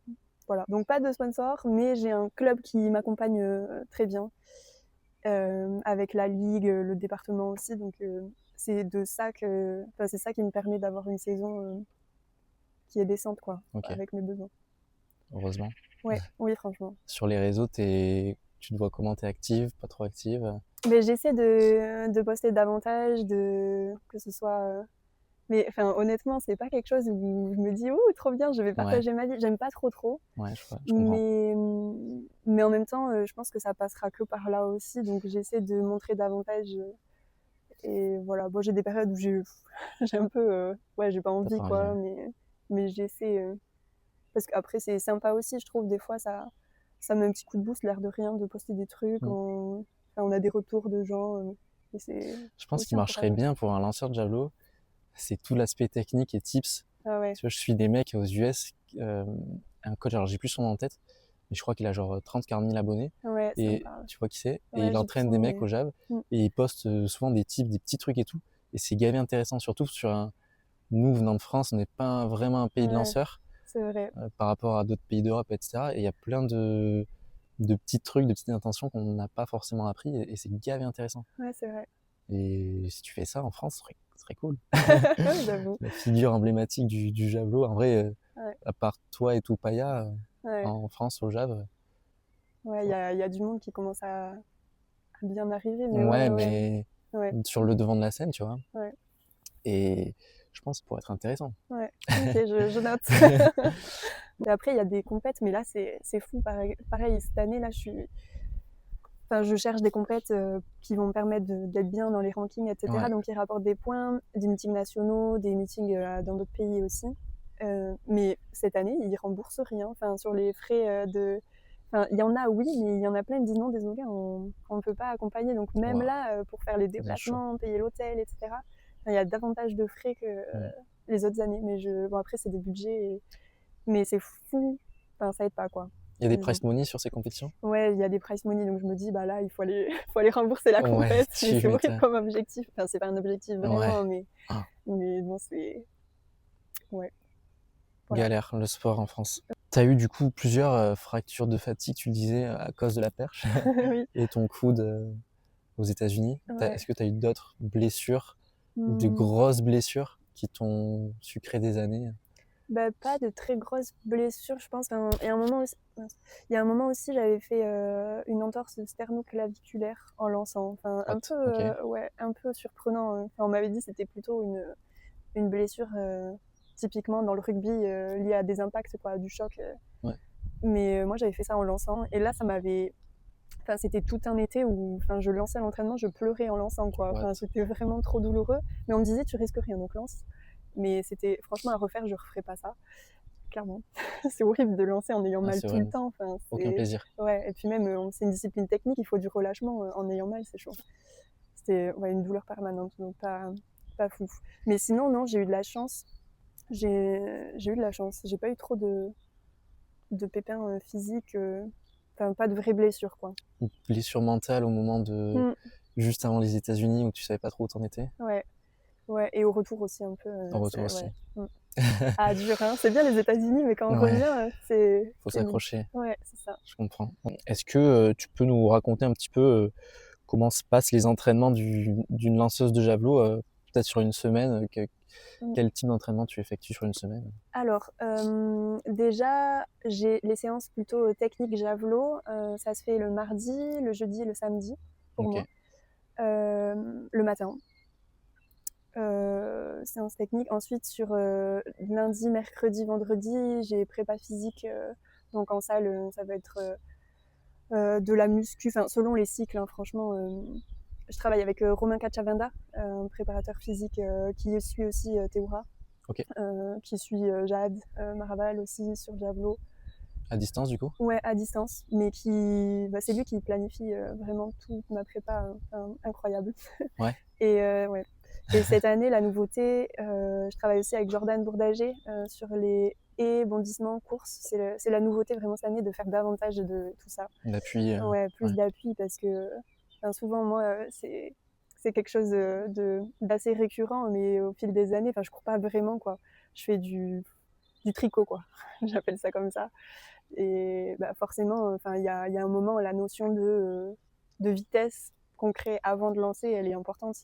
voilà. Donc pas de sponsor, mais j'ai un club qui m'accompagne très bien, avec la ligue, le département aussi. Donc c'est ça qui me permet d'avoir une saison qui est décente, quoi, avec mes besoins. Heureusement. Ouais, oui, franchement. Sur les réseaux, tu te vois comment? T'es active, pas trop active? Mais j'essaie de poster davantage, que ce soit... Mais honnêtement, c'est pas quelque chose où je me dis « Ouh, trop bien, je vais partager ma vie ». J'aime pas trop. Ouais, je comprends. Mais en même temps, je pense que ça passera que par là aussi. Donc j'essaie de montrer davantage. Et voilà, bon, j'ai des périodes où j'ai un peu... ouais, j'ai pas envie, quoi. Mais j'essaie... parce qu'après, c'est sympa aussi, je trouve. Des fois, ça met un petit coup de boost, l'air de rien, de poster des trucs. On a des retours de gens. Je pense qu'il marcherait bien pour un lanceur de javelot. C'est tout l'aspect technique et tips. Ah ouais. Tu vois, je suis des mecs aux US, un coach, alors j'ai plus son nom en tête, mais je crois qu'il a genre 30-40 000 abonnés. Ouais, et tu vois qui c'est. Ouais, et il entraîne des mecs au JAV et il poste souvent des tips, des petits trucs et tout. Et c'est gavé intéressant, surtout sur nous venant de France, on n'est pas vraiment un pays de lanceurs. C'est vrai. Par rapport à d'autres pays d'Europe, etc. Et il y a plein de petits trucs, de petites intentions qu'on n'a pas forcément appris et c'est gavé intéressant. Ouais, c'est vrai. Et si tu fais ça en France, ce serait cool. Ouais, j'avoue. La figure emblématique du javelot, en vrai, à part toi et Toupaya, en France au JAV. Ouais, il y a du monde qui commence à bien arriver. Mais sur le devant de la scène, tu vois. Ouais. Et je pense pour être intéressant. Ouais, ok, je note. Et après, il y a des compètes, mais là, c'est fou. Pareil, cette année, là, je cherche des compètes qui vont me permettre d'être bien dans les rankings, etc. Ouais. Donc, ils rapportent des points, des meetings nationaux, des meetings dans d'autres pays aussi. Mais cette année, ils remboursent rien. Sur les frais de... il y en a, oui, mais il y en a plein qui disent non, désolé, on ne peut pas accompagner. Donc, même là, pour faire les déplacements, payer l'hôtel, etc., il y a davantage de frais que les autres années. Mais bon, après, c'est des budgets. Mais c'est fou. Ça aide pas, quoi. Il y a des prize money sur ces compétitions? Ouais, il y a des prize money, donc je me dis, bah là, il faut aller rembourser la compète. Mais c'est horrible comme objectif. C'est pas un objectif vraiment, mais bon, c'est... Ouais. Voilà. Galère, le sport en France. Tu as eu du coup plusieurs fractures de fatigue, tu le disais, à cause de la perche oui. Et ton coude aux États-Unis. Est-ce que tu as eu d'autres blessures, de grosses blessures qui t'ont sucré des années? Bah, pas de très grosses blessures, je pense. Il y a un moment aussi, j'avais fait une entorse sternoclaviculaire en lançant. Un peu surprenant. On m'avait dit que c'était plutôt une blessure typiquement dans le rugby liée à des impacts, quoi, du choc. Mais moi, j'avais fait ça en lançant. Et là, c'était tout un été où je lançais à l'entraînement, je pleurais en lançant, quoi. C'était vraiment trop douloureux. Mais on me disait, tu risques rien, donc lance. Mais c'était franchement à refaire, je ne referais pas ça, clairement. C'est horrible de lancer en ayant mal tout le temps. Enfin, aucun plaisir. Ouais, et puis même, c'est une discipline technique, il faut du relâchement en ayant mal, c'est chaud. C'était une douleur permanente, donc pas fou. Mais sinon, non, j'ai eu de la chance. J'ai eu de la chance. J'ai pas eu trop de pépins physiques, enfin pas de vraies blessures, quoi. Une blessure mentale au moment de juste avant les États-Unis où tu savais pas trop où t'en étais. Ouais, et au retour aussi un peu. Au retour aussi. Ouais. Ah, dur, hein. C'est bien les États-Unis, mais quand on revient, faut s'accrocher. Ouais, c'est ça. Je comprends. Est-ce que tu peux nous raconter un petit peu comment se passent les entraînements d'une lanceuse de javelot, peut-être sur une semaine, quel type d'entraînement tu effectues sur une semaine? Alors, déjà, j'ai les séances plutôt techniques javelot. Ça se fait le mardi, le jeudi et le samedi pour moi. Le matin. Séance technique. Ensuite, sur lundi, mercredi, vendredi, j'ai prépa physique. Donc en salle, ça va être de la muscu, selon les cycles, hein, franchement. Je travaille avec Romain Cachavenda, un préparateur physique qui suit aussi Théoura, qui suit Jade Maraval aussi sur Javelot. À distance, du coup? Ouais, à distance, mais c'est lui qui planifie vraiment toute ma prépa, incroyable. Ouais. Et cette année, la nouveauté, je travaille aussi avec Jordan Bourdager sur les bondissements, courses. C'est la nouveauté vraiment cette année de faire davantage de tout ça. D'appui. Ouais, plus d'appui parce que souvent, moi, c'est quelque chose d'assez récurrent, mais au fil des années, je cours pas vraiment, quoi. Je fais du tricot, quoi. J'appelle ça comme ça. Et forcément, il y a un moment, la notion de vitesse qu'on crée avant de lancer, elle est importante.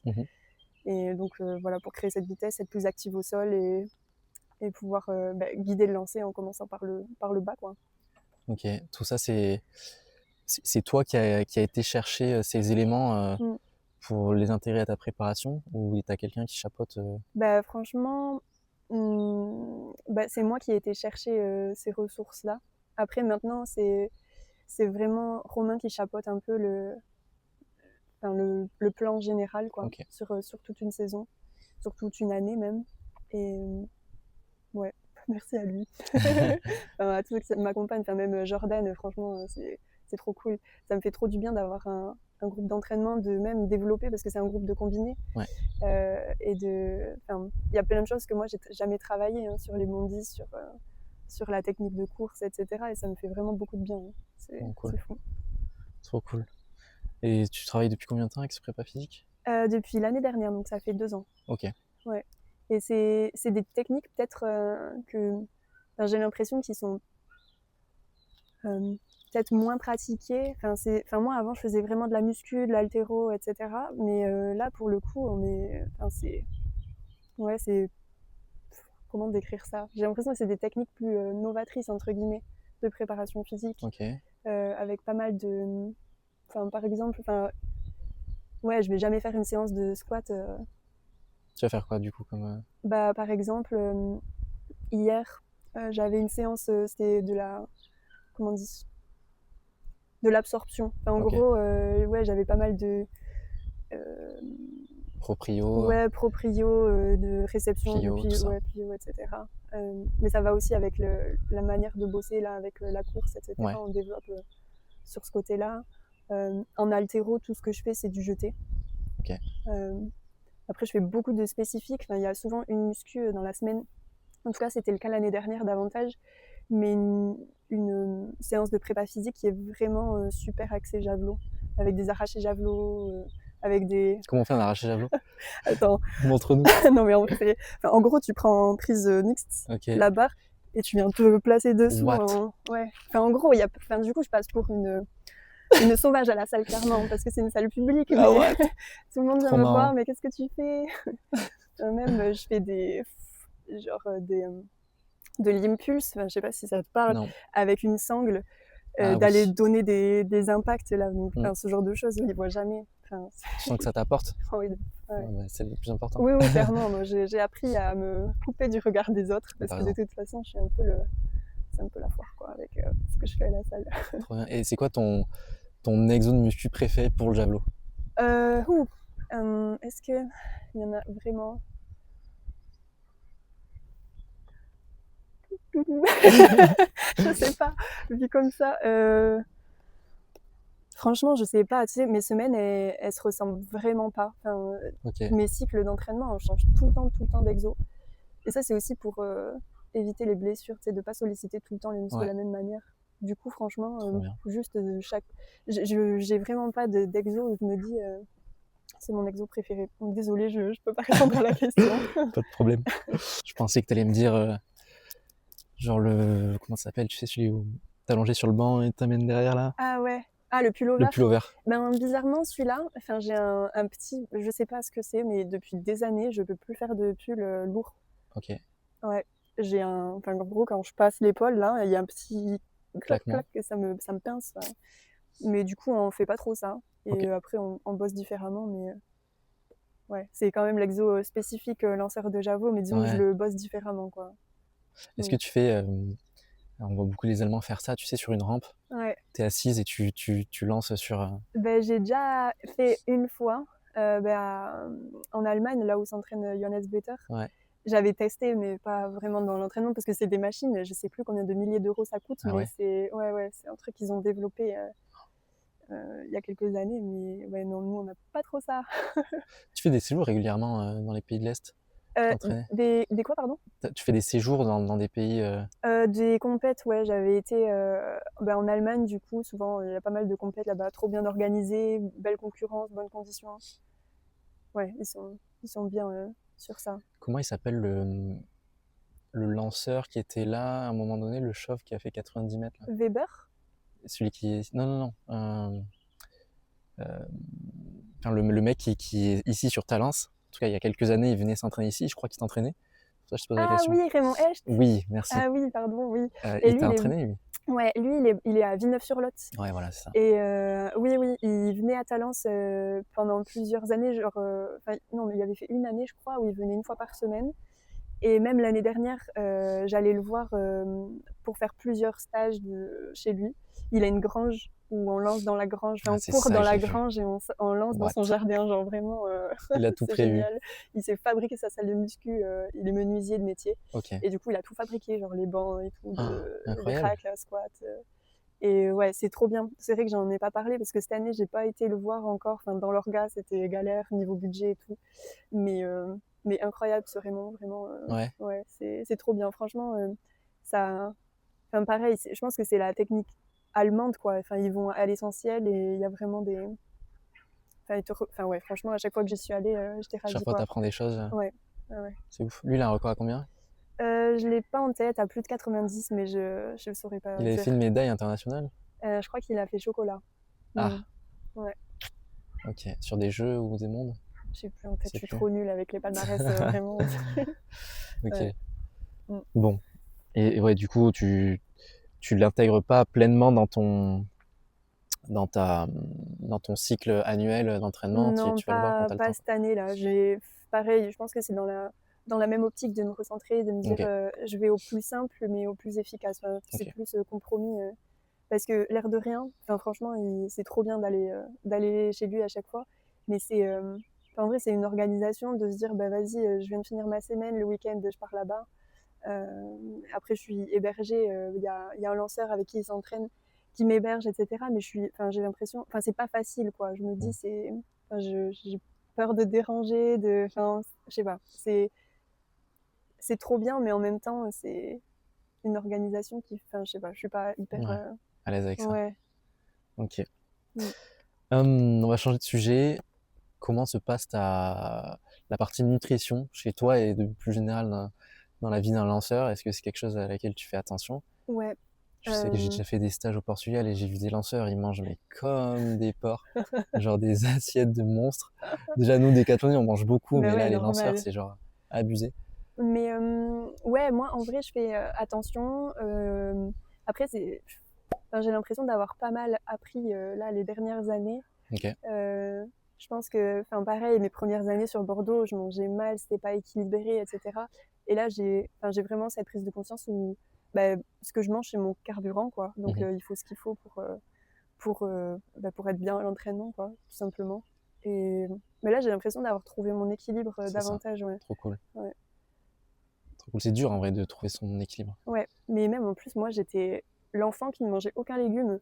Et donc, voilà, pour créer cette vitesse, être plus active au sol et pouvoir guider le lancer en commençant par le bas, quoi. Ok, tout ça, c'est toi qui a été chercher ces éléments pour les intégrer à ta préparation, ou tu as quelqu'un qui chapeaute Franchement, c'est moi qui ai été chercher ces ressources-là. Après, maintenant, c'est vraiment Romain qui chapeaute un peu le plan général, quoi, sur toute une saison, sur toute une année même. Et ouais, merci à lui. À tous ceux qui m'accompagnent, même Jordan, franchement, c'est trop cool. Ça me fait trop du bien d'avoir un groupe d'entraînement, de même développer, parce que c'est un groupe de combinés. Et il y a plein de choses que moi, j'ai jamais travaillé sur les bondis, sur la technique de course, etc. Et ça me fait vraiment beaucoup de bien. C'est fou. Trop cool. Et tu travailles depuis combien de temps avec ce prépa physique? Depuis l'année dernière, donc ça fait 2 ans. Ok. Ouais. Et c'est des techniques peut-être que j'ai l'impression qu'ils sont peut-être moins pratiquées. Moi, avant, je faisais vraiment de la muscu, de l'haltéro, etc. Mais là, pour le coup, c'est comment décrire ça? J'ai l'impression que c'est des techniques plus novatrices, entre guillemets, de préparation physique. Avec pas mal de... par exemple, je vais jamais faire une séance de squat. Tu vas faire quoi, du coup, comme... Par exemple, hier, j'avais une séance, c'était de la... Comment on dit? De l'absorption. En gros, j'avais pas mal de... proprio. Ouais, proprio, de réception, plio, etc. Mais ça va aussi avec la manière de bosser, là, avec la course, etc. On développe sur ce côté-là. En haltéro, tout ce que je fais, c'est du jeté. Après, je fais beaucoup de spécifiques. Il y a souvent une muscu dans la semaine. En tout cas, c'était le cas l'année dernière davantage. Mais une séance de prépa physique qui est vraiment super axée javelot, avec des arrachés javelot, avec des... Comment on fait un arraché javelot? Attends. Montre-nous. Non, mais en gros, tu prends en prise mixte la barre et tu viens te placer dessous. En gros, du coup, je passe pour une sauvage à la salle, clairement, parce que c'est une salle publique. Mais tout le monde vient me voir, mais qu'est-ce que tu fais? Même, je fais de l'impulse, je sais pas si ça te parle, avec une sangle, d'aller donner des impacts, là. Donc, ce genre de choses, on ne voit jamais. Tu sens que ça t'apporte? Oui. C'est le plus important. Oui, clairement. Moi, j'ai appris à me couper du regard des autres, parce que de toute façon, je suis c'est un peu la foire, quoi, avec ce que je fais à la salle. Trop bien. Et c'est quoi ton exo de muscu préféré pour le javelot? Est-ce qu'il y en a vraiment? Je sais pas, vu comme ça. Franchement, je sais pas, tu sais, mes semaines, elles se ressemblent vraiment pas. Enfin, Ok. mes cycles d'entraînement, on change tout le temps d'exo. Et ça, c'est aussi pour éviter les blessures, tu sais, de pas solliciter tout le temps les muscles de Ouais. la même manière. Du coup, franchement, Trop bien. juste chaque. J'ai vraiment pas d'exo où je me dis, c'est mon exo préféré. Donc, désolée, je peux pas répondre à la question. Pas de problème. Je pensais que t'allais me dire, genre comment ça s'appelle, tu sais, celui où t'es allongé sur le banc et t'amènes derrière là? Ah ouais. Ah, le Le pullover. pullover. Ben, bizarrement, celui-là, enfin, j'ai un petit, je sais pas ce que c'est, mais depuis des années, je peux plus faire de pull lourd. Ok. Ouais. Enfin, en gros, quand je passe l'épaule, là, il y a un petit clac, Claquement. clac, et ça me pince. Ouais. Mais du coup, on fait pas trop ça. Ok. Et après, on bosse différemment. Mais ouais, c'est quand même l'exo spécifique lanceur de Javo, mais disons que je Ouais. le bosse différemment, quoi. Est-ce Mm. que tu fais, on voit beaucoup les Allemands faire ça, tu sais, sur une rampe, Ouais. t'es assise et tu lances sur. Ben, j'ai déjà fait une fois en Allemagne, là où s'entraîne Johannes Better. Ouais. J'avais testé, mais pas vraiment dans l'entraînement, parce que c'est des machines. Je sais plus combien de milliers d'euros ça coûte, Ah mais ouais. c'est un truc qu'ils ont développé il y a quelques années. Mais ouais, non, nous, on n'a pas trop ça. Tu fais des séjours régulièrement dans les pays de l'Est pour t'entraîner? Des quoi, pardon? Tu fais des séjours dans des pays. Des compètes, ouais, j'avais été en Allemagne, du coup, souvent, il y a pas mal de compètes là-bas, trop bien organisées, belle concurrence, bonnes conditions. Ouais, ils sont bien sur ça. Comment il s'appelle le lanceur qui était là à un moment donné, le chauve qui a fait 90 mètres là? Weber? Celui qui est. Non, non, non. Enfin, le mec qui est ici sur Talence. En tout cas, il y a quelques années, il venait s'entraîner ici. Je crois qu'il s'entraînait. C'est pour ça que je te pose la Ah question. oui, Raymond Hecht. Oui, merci. Ah oui, pardon, oui. Et Il lui, t'a entraîné, lui? il est à Villeneuve-sur-Lot. Ouais, voilà, c'est ça. Et oui, oui, il venait à Talence pendant plusieurs années. Genre, non, mais il avait fait une année, je crois, où il venait une fois par semaine. Et même l'année dernière, j'allais le voir pour faire plusieurs stages chez lui. Il a une grange où on lance dans la grange, enfin Ah, on c'est court ça dans que la j'ai vu. grange et on lance dans What? son jardin, genre vraiment, Il a tout c'est prévu. génial. Il s'est fabriqué sa salle de muscu, il est menuisier de métier. Ok. Et du coup, il a tout fabriqué, genre les bancs et tout, Ah, les incroyable. racks, la squat. Et ouais, c'est trop bien. C'est vrai que j'en ai pas parlé parce que cette année, j'ai pas été le voir encore. Enfin, dans l'orga, c'était galère niveau budget et tout. Mais, euh, mais incroyable ce Raymond, vraiment. Ouais. Ouais, c'est trop bien. Franchement, ça. Enfin, pareil, je pense que c'est la technique allemande, quoi. Enfin, ils vont à l'essentiel et il y a vraiment des. Enfin, ouais, franchement, à chaque fois que j'y suis allée, j'étais Chaque ravie, fois, quoi. t'apprends des choses. Ouais, ouais, ouais. C'est ouf. Lui, il a un record à combien? Je l'ai pas en tête, à plus de 90, mais je le saurais pas Il avait dire. fait une médaille internationale? Je crois qu'il a fait chocolat. Mm. Ah, Ouais. ok. Sur des jeux ou des mondes? Je sais plus en tête, Je sais je suis plus. trop nulle avec les palmarès, vraiment. Ok. Ouais. Mm. Bon. Et ouais, du coup, tu l'intègres pas pleinement dans ta, dans ton cycle annuel d'entraînement. Non, Tu vas le voir quand pas, t'as le pas temps. cette année-là. Pareil, je pense que c'est dans la même optique de me recentrer, de me dire Ok. je vais au plus simple, mais au plus efficace. Enfin, c'est Ok. plus compromis. Parce que l'air de rien, enfin, franchement, c'est trop bien d'aller chez lui à chaque fois. Mais en vrai, c'est une organisation de se dire bah, vas-y, je viens de finir ma semaine, le week-end, je pars là-bas. Après, je suis hébergée. Il y a un lanceur avec qui il s'entraîne qui m'héberge, etc. Mais j'ai l'impression, enfin, c'est pas facile, quoi. Je me dis, Mm. j'ai peur de déranger, enfin, je sais pas. C'est trop bien, mais en même temps, c'est une organisation enfin, je sais pas. Je suis pas hyper. Ouais. À l'aise avec ça. Ouais. Ok. Mm. On va changer de sujet. Comment se passe la partie nutrition chez toi et de plus général dans la vie d'un lanceur? Est-ce que c'est quelque chose à laquelle tu fais attention? Ouais. Je sais que j'ai déjà fait des stages au Portugal et j'ai vu des lanceurs, ils mangent mais comme des porcs, genre des assiettes de monstres. Déjà, nous, des Décathloniens, on mange beaucoup, Bah mais ouais, là, les lanceurs, normal. c'est genre abusé. Mais ouais, moi, en vrai, je fais attention. Après, enfin, j'ai l'impression d'avoir pas mal appris là les dernières années. Ok, Je pense que, enfin, pareil, mes premières années sur Bordeaux, je mangeais mal, c'était pas équilibré, etc. Et là, j'ai vraiment cette prise de conscience où bah, ce que je mange, c'est mon carburant, quoi. Donc, mhm, il faut ce qu'il faut pour être bien à l'entraînement, quoi, tout simplement. Et mais là, j'ai l'impression d'avoir trouvé mon équilibre c'est ça. davantage, ouais. Trop cool. Ouais. c'est dur en vrai de trouver son équilibre. Ouais, mais même en plus, moi, j'étais l'enfant qui ne mangeait aucun légume.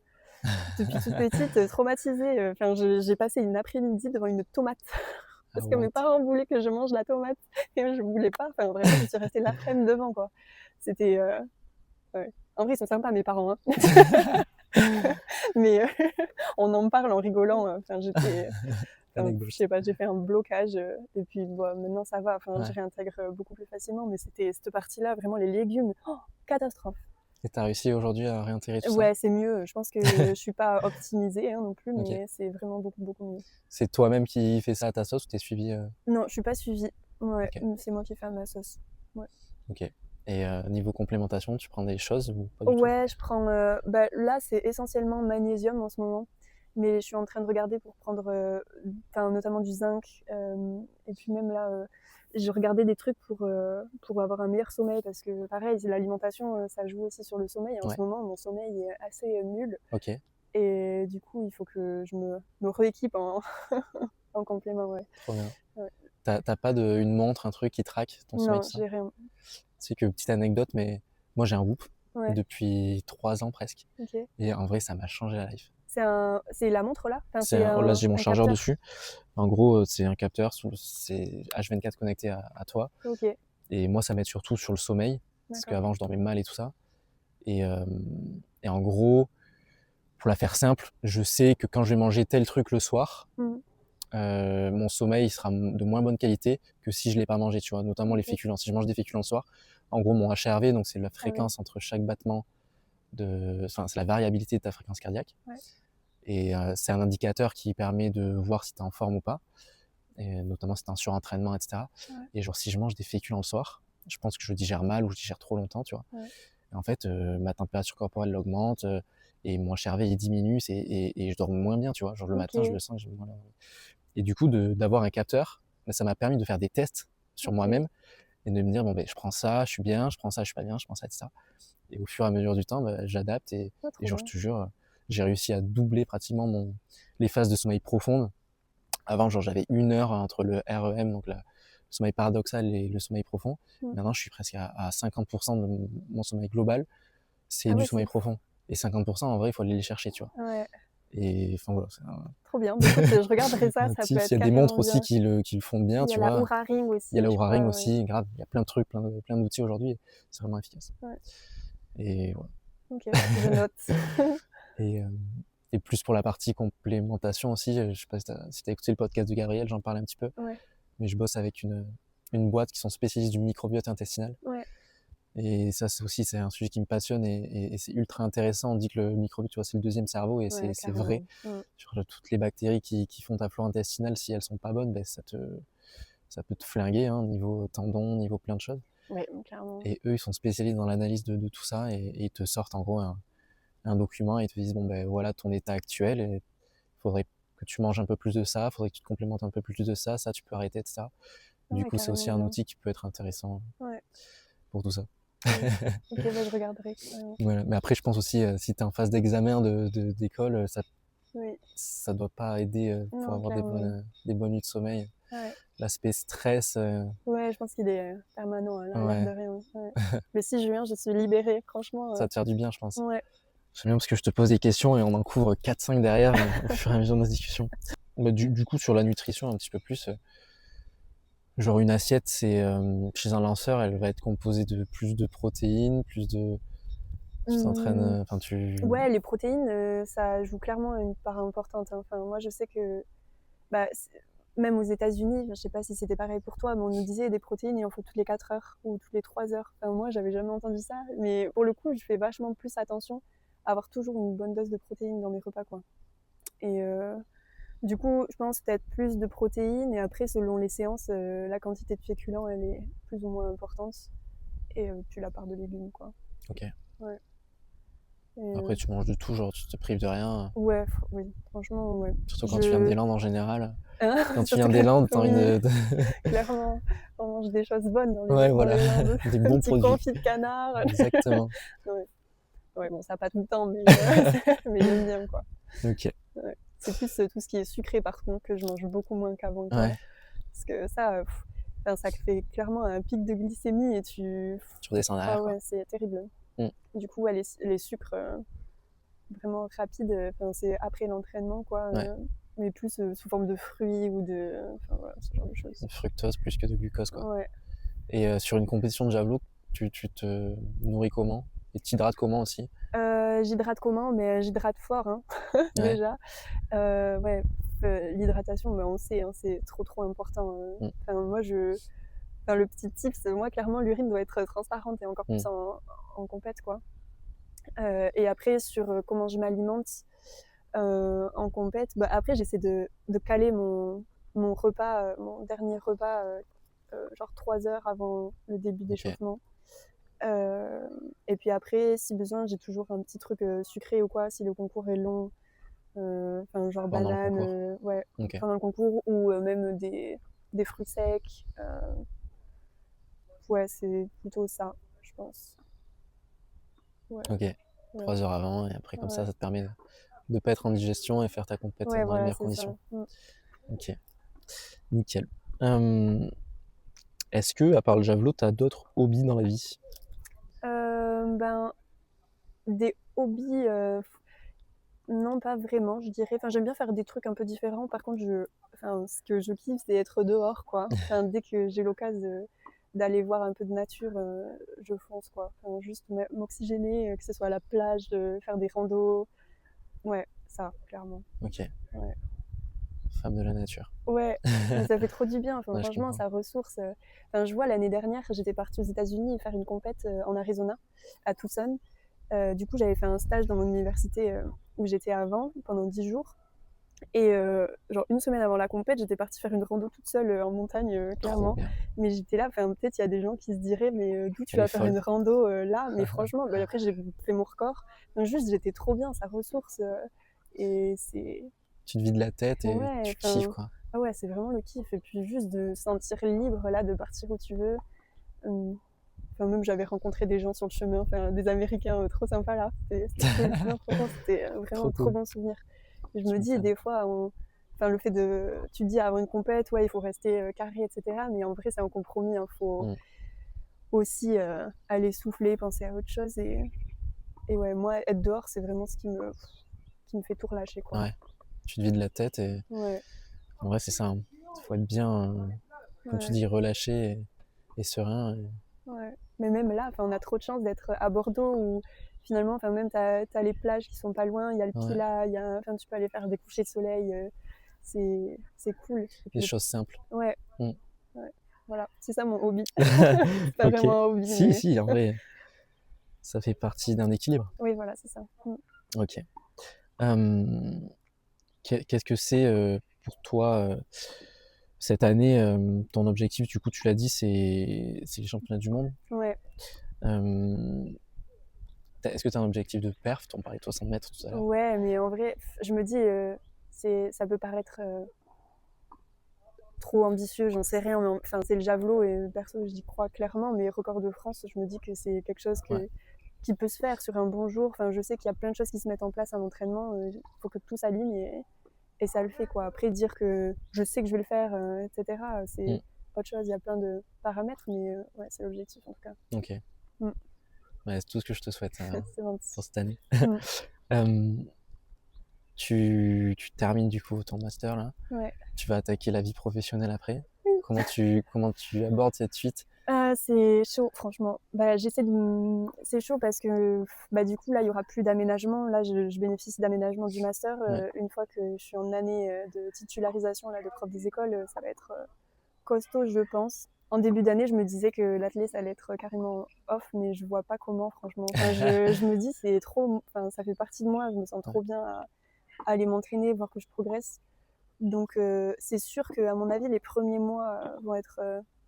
Depuis toute petite, traumatisée. Enfin, j'ai passé une après-midi devant une tomate parce que mes parents voulaient que je mange la tomate et moi, je voulais pas. Enfin, vraiment, je suis restée l'après-midi devant, quoi. C'était... ouais. En vrai, ils sont sympas, mes parents. Hein. Mais on en parle en rigolant. Enfin, j'étais... je sais pas, j'ai fait un blocage et puis maintenant ça va, enfin, je réintègre beaucoup plus facilement, mais c'était cette partie-là, vraiment les légumes, catastrophe. Et t'as réussi aujourd'hui à réintégrer tout ça? Ouais, c'est mieux. Je pense que je suis pas optimisée non plus, mais c'est vraiment beaucoup, beaucoup mieux. C'est toi-même qui fais ça à ta sauce ou t'es suivi Non, je suis pas suivie. Ouais, c'est moi qui fais ma sauce. Ouais. Ok. Et niveau complémentation, tu prends des choses ou pas du tout? Ouais, je prends... là, c'est essentiellement magnésium en ce moment. Mais je suis en train de regarder pour prendre notamment du zinc. Et puis même là, j'ai regardé des trucs pour avoir un meilleur sommeil. Parce que pareil, l'alimentation, ça joue aussi sur le sommeil. En ce moment, mon sommeil est assez nul. Ok. Et du coup, il faut que je me rééquipe en, en complément. Ouais. Trop bien. Ouais. T'as pas une montre, un truc qui traque ton sommeil? Non, j'ai rien. C'est que petite anecdote, mais moi j'ai un Whoop depuis 3 ans presque. Okay. Et en vrai, ça m'a changé la life. C'est la montre là, là, j'ai mon chargeur dessus. En gros, c'est un capteur, c'est H24 connecté à toi. Okay. Et moi, ça m'aide surtout sur le sommeil, parce qu'avant, je dormais mal et tout ça. Et en gros, pour la faire simple, je sais que quand je vais manger tel truc le soir, mon sommeil sera de moins bonne qualité que si je l'ai pas mangé, tu vois, notamment les féculents. Si je mange des féculents le soir, en gros, mon HRV, donc c'est la fréquence entre chaque battement c'est la variabilité de ta fréquence cardiaque. Et c'est un indicateur qui permet de voir si tu es en forme ou pas, et notamment si tu es en surentraînement, etc. Et genre, si je mange des féculents le soir, je pense que je digère mal ou je digère trop longtemps, tu vois. Et en fait, ma température corporelle augmente et mon HRV il diminue et je dors moins bien, tu vois. Genre le matin, je le sens que j'ai moins. Et du coup, d'avoir un capteur, ça m'a permis de faire des tests sur moi-même et de me dire, bon, je prends ça, je suis bien, je prends ça, je suis pas bien, je prends ça, etc. Et au fur et à mesure du temps, j'adapte et genre, je te jure, j'ai réussi à doubler pratiquement les phases de sommeil profondes. Avant, genre, j'avais 1 heure entre le REM, donc le sommeil paradoxal et le sommeil profond. Maintenant, je suis presque à 50% de mon sommeil global, c'est du sommeil profond. Et 50%, en vrai, il faut aller les chercher, tu vois. Ouais. Et enfin voilà, trop bien. Écoute, je regarderai ça, ça peut être. Il y a des montres aussi qui le font bien, tu vois. Il y a la Oura Ring aussi. Il y a la Oura Ring aussi, grave. Il y a plein de trucs, plein d'outils aujourd'hui. C'est vraiment efficace. Et voilà. Ok, je note. Et plus pour la partie complémentation aussi, je sais pas si t'as écouté le podcast de Gabriel, j'en parlais un petit peu. Mais je bosse avec une boîte qui sont spécialistes du microbiote intestinal. Et ça, c'est un sujet qui me passionne et c'est ultra intéressant. On dit que le microbiote, tu vois, c'est le deuxième cerveau et c'est vrai. Sur toutes les bactéries qui font ta flore intestinale, si elles sont pas bonnes, ça peut te flinguer, hein, niveau tendons, niveau plein de choses. Ouais, clairement. Et eux, ils sont spécialistes dans l'analyse de tout ça et ils te sortent en gros un document et ils te disent, bon, voilà ton état actuel et il faudrait que tu manges un peu plus de ça, il faudrait que tu te complémentes un peu plus de ça, tu peux arrêter, etc. Du coup, c'est aussi un outil qui peut être intéressant pour tout ça. Ok, je regarderai. Voilà. Mais après, je pense aussi, si tu es en phase d'examen d'école, ça doit pas aider pour avoir des bonnes nuits de sommeil. L'aspect stress. Ouais, je pense qu'il est permanent, l'air de rien. Le 6 juin, je suis libérée, franchement. Ça va te faire du bien, je pense. Ouais. C'est bien parce que je te pose des questions et on en couvre 4-5 derrière au fur et à mesure de nos discussions. Du coup, sur la nutrition, un petit peu plus. Genre une assiette, chez un lanceur, elle va être composée de plus de protéines, plus de... Tu t'entraînes, Ouais, les protéines, ça joue clairement une part importante. Enfin, moi, je sais que même aux États-Unis, je sais pas si c'était pareil pour toi, mais on nous disait des protéines, il en faut toutes les 4 heures ou toutes les 3 heures. Enfin, moi, j'avais jamais entendu ça, mais pour le coup, je fais vachement plus attention à avoir toujours une bonne dose de protéines dans mes repas, quoi. Et du coup, je pense peut-être plus de protéines, et après, selon les séances, la quantité de féculents, elle est plus ou moins importante, et puis la part de légumes, quoi. Ok. Ouais. Après, tu manges de tout, genre tu te prives de rien. Ouais, oui, franchement, ouais. Surtout quand tu viens des Landes en général. Hein, quand tu viens des Landes, t'as envie de... Clairement, on mange des choses bonnes dans les Ouais, voilà, des bons produits. Confit de canard. Exactement. Ouais, bon, ça pas tout le temps, mais j'aime bien, quoi. Ok. Ouais. C'est plus tout ce qui est sucré, par contre, que je mange beaucoup moins qu'avant. Parce que ça, ça fait clairement un pic de glycémie et Tu redescends derrière, Ah quoi. ouais, c'est terrible. Mm. Du coup, ouais, les sucres vraiment rapides, c'est après l'entraînement, quoi. Ouais. Mais plus sous forme de fruits ou de... Enfin, voilà, ce genre de choses. De fructose plus que de glucose, quoi. Ouais. Et sur une compétition de javelot, tu te nourris comment? Et t'hydrates comment aussi? J'hydrate comment? Mais j'hydrate fort, hein, Ouais. déjà. Ouais, l'hydratation, on sait, hein, c'est trop important. Mm. Moi, le petit tip, c'est moi, clairement, l'urine doit être transparente et encore plus Mm. en compète, quoi. Et après, sur comment je m'alimente en compète, après, j'essaie de caler mon repas, mon dernier repas, genre 3 heures avant le début d'échauffement. Et puis après, si besoin, j'ai toujours un petit truc sucré ou quoi, si le concours est long, genre Pendant le banane, concours. ouais, Ok. pendant le concours, ou même des fruits secs. Ouais, c'est plutôt ça, je pense. Ouais, Ok. ouais. 3 heures avant, et après, comme Ouais. ça te permet de ne pas être en digestion et faire ta compète Ouais, dans les voilà, meilleures c'est ça. conditions. Ok. Nickel. Est-ce que, à part le javelot, t'as d'autres hobbies dans la vie? Des hobbies, non, pas vraiment, je dirais. J'aime bien faire des trucs un peu différents. Par contre, ce que je kiffe, c'est être dehors, quoi. Dès que j'ai l'occasion d'aller voir un peu de nature, je fonce, quoi. Juste m'oxygéner, que ce soit à la plage, faire des randos. Ouais, ça, clairement. Ok. Ouais. Femme de la nature. Ouais, mais ça fait trop du bien. Ouais, je Franchement, comprends. ça ressource. Je vois l'année dernière, j'étais partie aux États-Unis faire une compète en Arizona, à Tucson. Du coup, j'avais fait un stage dans mon université où j'étais avant, pendant 10 jours. Et genre une semaine avant la compète, j'étais partie faire une rando toute seule en montagne, Trop clairement. bien. Mais j'étais là, peut-être il y a des gens qui se diraient, mais d'où tu Elle est vas faire folle. une rando là? Mais franchement, après j'ai fait mon record. Donc juste, j'étais trop bien, ça ressource. Et c'est... Tu te vides la tête et Ouais, tu kiffes, quoi. ah ouais, c'est vraiment le kiff. Et puis juste de se sentir libre là, de partir où tu veux. Même j'avais rencontré des gens sur le chemin, des Américains trop sympas là. C'était cool. Non, franchement, c'était vraiment Trop un trop cool. bon souvenir. Et je Tu me dis, m'étonnes. des fois, le fait tu te dis avant une compète, ouais, il faut rester carré, etc. Mais en vrai, c'est un compromis. Il faut Mm. aussi aller souffler, penser à autre chose. Et ouais, moi, être dehors, c'est vraiment ce qui me fait tout relâcher, quoi. Ouais. Tu te vides la tête et Ouais, en vrai, c'est ça, hein. Faut être bien, comme tu ouais, dis, relâché et serein. ouais. Mais même là, on a trop de chance d'être à Bordeaux où finalement, même t'as les plages qui sont pas loin, il y a le Ouais. Pilat, tu peux aller faire des couchers de soleil, c'est cool. Et puis Des choses simples. ouais, Mm. ouais, voilà, c'est ça mon hobby. C'est pas Ok. vraiment un hobby, Si, mais si, en vrai, ça fait partie d'un équilibre. oui, voilà, c'est ça. Ok. Qu'est-ce que c'est pour toi cette année, ton objectif, du coup, tu l'as dit, c'est les championnats du monde. Ouais, Euh, Est-ce que tu as un objectif de perf? Tu en parlais de 60 mètres tout à l'heure. ouais, mais en vrai, je me dis, ça peut paraître trop ambitieux, j'en sais rien, mais c'est le javelot et perso, j'y crois clairement, mais record de France, je me dis que c'est quelque chose Ouais. qui peut se faire sur un bon jour. Je sais qu'il y a plein de choses qui se mettent en place à l'entraînement, il faut que tout s'aligne et ça le fait, quoi. Après, dire que je sais que je vais le faire, etc., c'est Mm. autre chose, il y a plein de paramètres, mais ouais, c'est l'objectif en tout cas. Ok. Mm. Ouais, c'est tout ce que je te souhaite C'est gentil. pour cette année. Mm. Tu termines du coup ton master là. Ouais. Tu vas attaquer la vie professionnelle après. Comment tu abordes cette suite? C'est chaud, franchement. C'est chaud parce que du coup, là, il n'y aura plus d'aménagement. Là, je bénéficie d'aménagement du master. Ouais. Une fois que je suis en année de titularisation là, de prof des écoles, ça va être costaud, je pense. En début d'année, je me disais que l'athlé, ça allait être carrément off, mais je vois pas comment, franchement. Je me dis, c'est trop... ça fait partie de moi. Je me sens trop bien à aller m'entraîner, voir que je progresse. Donc, c'est sûr qu'à mon avis, les premiers mois vont être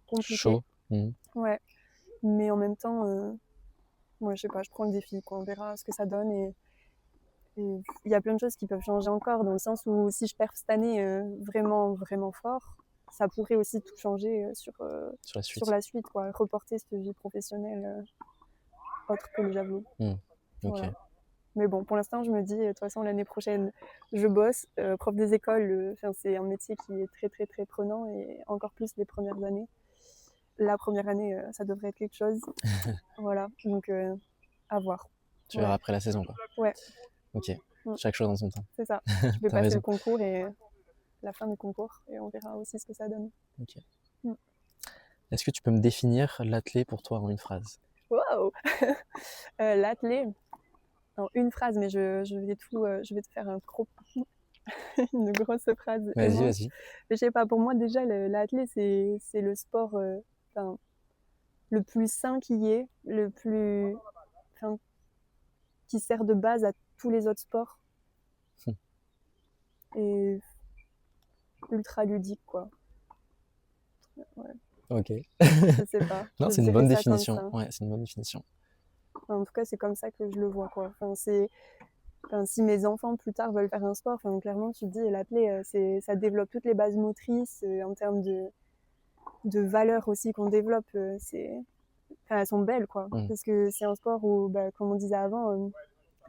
compliqués. Chaud. Mm. Ouais. Mais en même temps, moi, je sais pas, je prends le défi, quoi. On verra ce que ça donne. Et il y a plein de choses qui peuvent changer encore, dans le sens où si je perds cette année vraiment, vraiment fort, ça pourrait aussi tout changer Sur la suite. sur la suite, quoi. Reporter cette vie professionnelle autre que le javelot. Mm. Ok. Voilà. Mais bon, pour l'instant, je me dis, de toute façon, l'année prochaine, je bosse. Prof des écoles, c'est un métier qui est très, très, très prenant, et encore plus les premières années. la première année, ça devrait être quelque chose. Voilà, donc à voir. Tu verras après la saison, quoi. Ouais. Ok, Mm. chaque chose en son temps. C'est ça. Je vais T'as passer raison. le concours et la fin du concours et on verra aussi ce que ça donne. Ok. Mm. Est-ce que tu peux me définir l'athlé pour toi en une phrase? Wow. L'athlé, en une phrase, mais je vais te faire une grosse phrase. Vas-y, immense. vas-y. Mais je sais pas, pour moi déjà, l'athlé, c'est le sport le plus sain qui y ait, qui sert de base à tous les autres sports. Et ultra ludique, quoi. Ouais. Ok. Je sais pas. Non, je c'est une dirais bonne ça définition. comme ça. Ouais, c'est une bonne définition. En tout cas, c'est comme ça que je le vois, quoi. Si mes enfants plus tard veulent faire un sport, clairement, tu te dis, l'athlé, ça développe toutes les bases motrices en termes de valeurs aussi qu'on développe. Elles sont belles, quoi. Parce que c'est un sport où, comme on disait avant,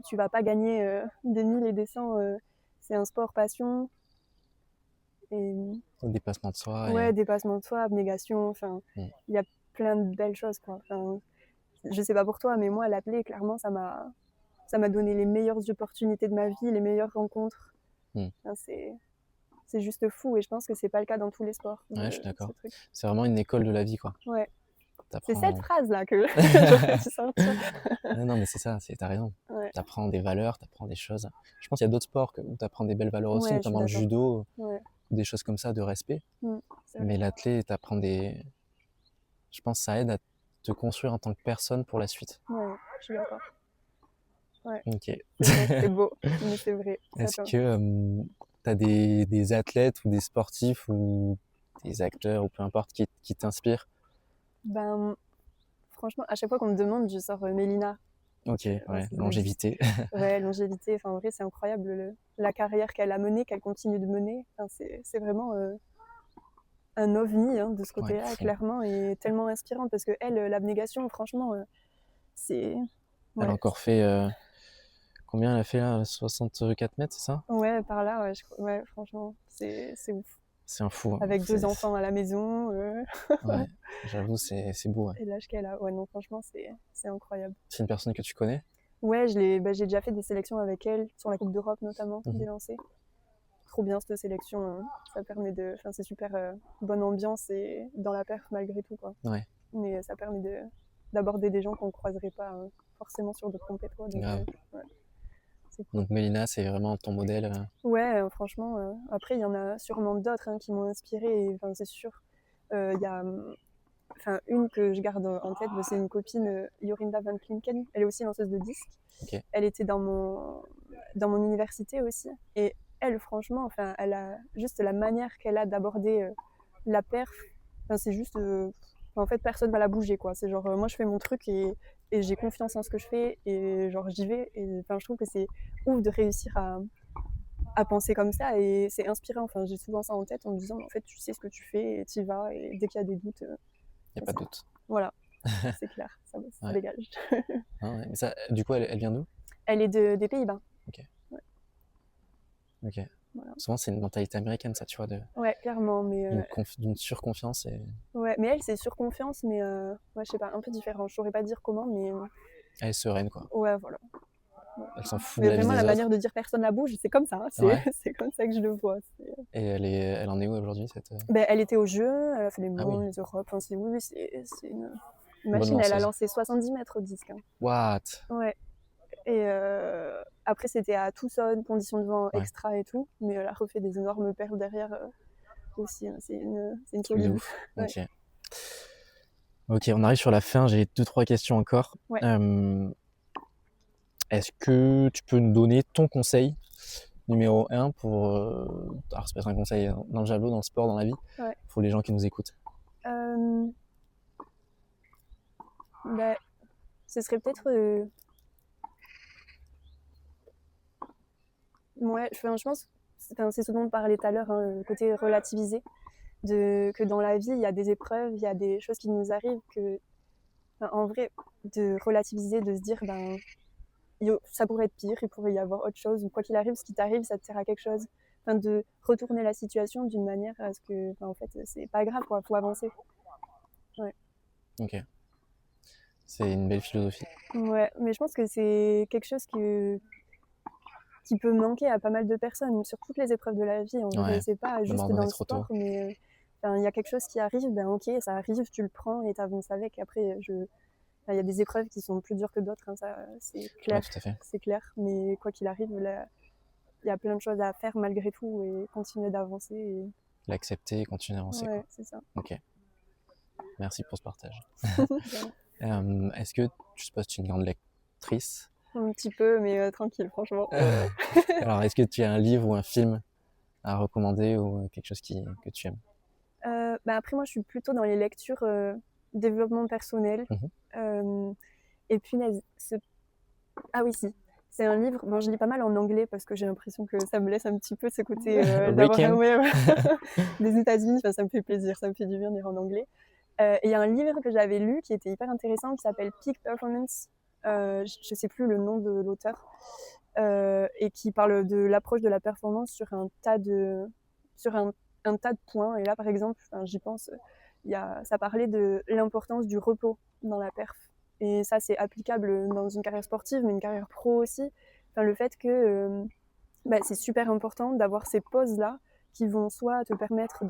tu vas pas gagner des 1000 et des 100. C'est un sport passion. Et dépassement de soi. Ouais, dépassement de soi, abnégation. Il y a plein de belles choses, quoi. Je sais pas pour toi, mais moi, l'athlé, clairement, ça m'a donné les meilleures opportunités de ma vie, les meilleures rencontres. C'est juste fou et je pense que c'est pas le cas dans tous les sports. Ouais, je suis d'accord. C'est vraiment une école de la vie, quoi. Ouais. T'apprends... C'est cette phrase-là que j'aurais dû sortir. Non, mais c'est ça, t'as raison. Ouais. T'apprends des valeurs, t'apprends des choses. Je pense qu'il y a d'autres sports où t'apprends des belles valeurs aussi, notamment le judo, des choses comme ça, de respect. Mais l'athlé, t'apprends des... Je pense que ça aide à te construire en tant que personne pour la suite. Ouais, je suis d'accord. Ouais. Ok. C'est beau, mais c'est vrai. Est-ce que t'as des athlètes ou des sportifs ou des acteurs ou peu importe qui t'inspirent? Franchement, à chaque fois qu'on me demande, je sors Mélina. Ok, ouais, longévité. Ouais, longévité. En vrai, c'est incroyable la carrière qu'elle a menée, qu'elle continue de mener. C'est vraiment un ovni de ce côté-là, clairement, et tellement inspirante parce que elle, l'abnégation, franchement, c'est. Elle a encore fait. Combien elle a fait là? 64 mètres, c'est ça? Ouais, par là, ouais, franchement, c'est ouf. C'est un fou. Avec 2 enfants à la maison. Ouais, j'avoue, c'est beau. Ouais. Et l'âge qu'elle a. Ouais, non, franchement, c'est incroyable. C'est une personne que tu connais? Ouais, j'ai déjà fait des sélections avec elle, sur la Coupe d'Europe notamment, des lancers. Trop bien cette sélection. Ça permet de. C'est super bonne ambiance et dans la perf malgré tout, quoi. Ouais. Mais ça permet d'aborder des gens qu'on ne croiserait pas forcément sur d'autres compétences. Donc Mélina, c'est vraiment ton modèle. Ouais, franchement. Après, il y en a sûrement d'autres qui m'ont inspirée. C'est sûr. Il y a une que je garde en tête, c'est une copine, Jorinda Van Klinken. Elle est aussi lanceuse de disques. Okay. Elle était dans mon université aussi. Et elle, franchement, elle a juste la manière qu'elle a d'aborder la perf. C'est juste... en fait, personne va la bouger, quoi. C'est genre, moi, je fais mon truc et j'ai confiance en ce que je fais et genre, j'y vais. Et je trouve que c'est ouf de réussir à penser comme ça et c'est inspirant. J'ai souvent ça en tête en me disant, en fait, tu sais ce que tu fais et tu y vas. Et dès qu'il y a des doutes... il n'y a pas de doute. Voilà, c'est clair, ça dégage. Ouais. Mais ça, du coup, elle vient d'où? Elle est des Pays-Bas. Ok. Ouais. Ok. Voilà. Souvent, c'est une mentalité américaine, ça, tu vois. Ouais, clairement. Mais d'une surconfiance. Et... Ouais, mais elle, c'est surconfiance, mais je sais pas, un peu différent. Je saurais pas dire comment, mais. Elle est sereine, quoi. Ouais, voilà. Elle s'en fout de la vie des vraiment, la autres. manière de dire personne la bouge, c'est comme ça. C'est comme ça que je le vois. Et elle en est où aujourd'hui cette... Elle était au jeu, elle a fait les mondes, les Europes. C'est une machine. Elle a lancé 70 mètres au disque. What? Ouais. Et après, c'était à Tucson, conditions de vent extra et tout. Mais elle a refait des énormes perfs derrière aussi. C'est une solide. Ouais. Ok, on arrive sur la fin. J'ai 2-3 questions encore. Ouais. Est-ce que tu peux nous donner ton conseil numéro 1 pour... Alors, ça peut être un conseil dans le javelot, dans le sport, dans la vie, pour les gens qui nous écoutent. Ce serait peut-être... Ouais, je pense... C'est ce dont on parlait tout à l'heure, le côté relativisé. Que dans la vie, il y a des épreuves, il y a des choses qui nous arrivent en vrai, de relativiser, de se dire ça pourrait être pire, il pourrait y avoir autre chose, ou quoi qu'il arrive, ce qui t'arrive, ça te sert à quelque chose. De retourner la situation d'une manière à ce que, en fait, c'est pas grave, quoi, faut avancer. Ouais. Ok. C'est une belle philosophie. Ouais, mais je pense que c'est quelque chose qui peut manquer à pas mal de personnes sur toutes les épreuves de la vie. En vrai, Ouais, c'est pas juste d'abandonner dans le trop tôt. sport, mais enfin, il y a quelque chose qui arrive, ben ok, ça arrive, tu le prends et t'avances avec. Après, il y a des épreuves qui sont plus dures que d'autres, hein, ça c'est Ouais, clair, tout à fait. c'est clair. Mais quoi qu'il arrive, là, il y a plein de choses à faire malgré tout et continuer d'avancer. L'accepter et continuer à avancer, quoi. Ouais, c'est ça. Ok. Merci pour ce partage. Voilà. Est-ce que tu supposes que tu es une grande lectrice? Un petit peu, mais tranquille, franchement. Alors, est-ce que tu as un livre ou un film à recommander ou quelque chose que tu aimes? Bah après, moi, je suis plutôt dans les lectures développement personnel. Mhm. Et puis, ah oui, si. C'est un livre. Bon, je lis pas mal en anglais parce que j'ai l'impression que ça me laisse un petit peu ce côté d'avoir Riken? des États-Unis. Enfin, ça me fait plaisir, ça me fait du bien de lire en anglais. Et il y a un livre que j'avais lu qui était hyper intéressant qui s'appelle Peak Performance. Je sais plus le nom de l'auteur. Et qui parle de l'approche de la performance sur sur un tas de points. Et là, par exemple, j'y pense, ça parlait de l'importance du repos dans la perf. Et ça, c'est applicable dans une carrière sportive, mais une carrière pro aussi. Enfin, le fait que c'est super important d'avoir ces pauses-là qui vont soit te permettre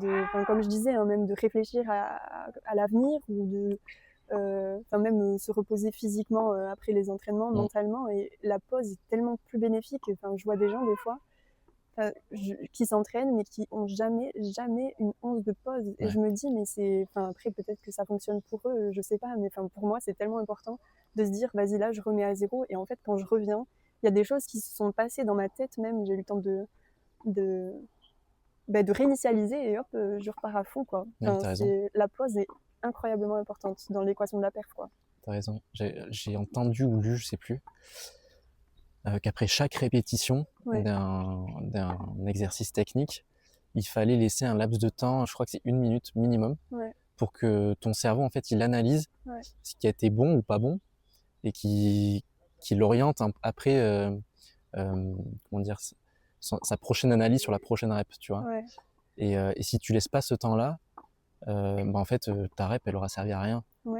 comme je disais, hein, même de réfléchir à l'avenir ou même se reposer physiquement après les entraînements, mentalement. Et la pause est tellement plus bénéfique. Enfin, je vois des gens des fois qui s'entraînent mais qui ont jamais une once de pause. Et je me dis, mais après peut-être que ça fonctionne pour eux, je sais pas, mais pour moi c'est tellement important de se dire, vas-y là je remets à zéro. Et en fait quand je reviens, il y a des choses qui se sont passées dans ma tête même, j'ai eu le temps de, de réinitialiser et hop, je repars à fond quoi. Ouais, t'as raison. La pause est incroyablement importante dans l'équation de la perf quoi. T'as raison. J'ai entendu ou lu, je sais plus, qu'après chaque répétition d'un exercice technique, il fallait laisser un laps de temps, je crois que c'est 1 minute minimum, pour que ton cerveau, en fait, il analyse ce qui a été bon ou pas bon et qui l'oriente après, comment dire, sa prochaine analyse sur la prochaine rep, tu vois. Et si tu laisses pas ce temps-là, en fait, ta rep, elle aura servi à rien au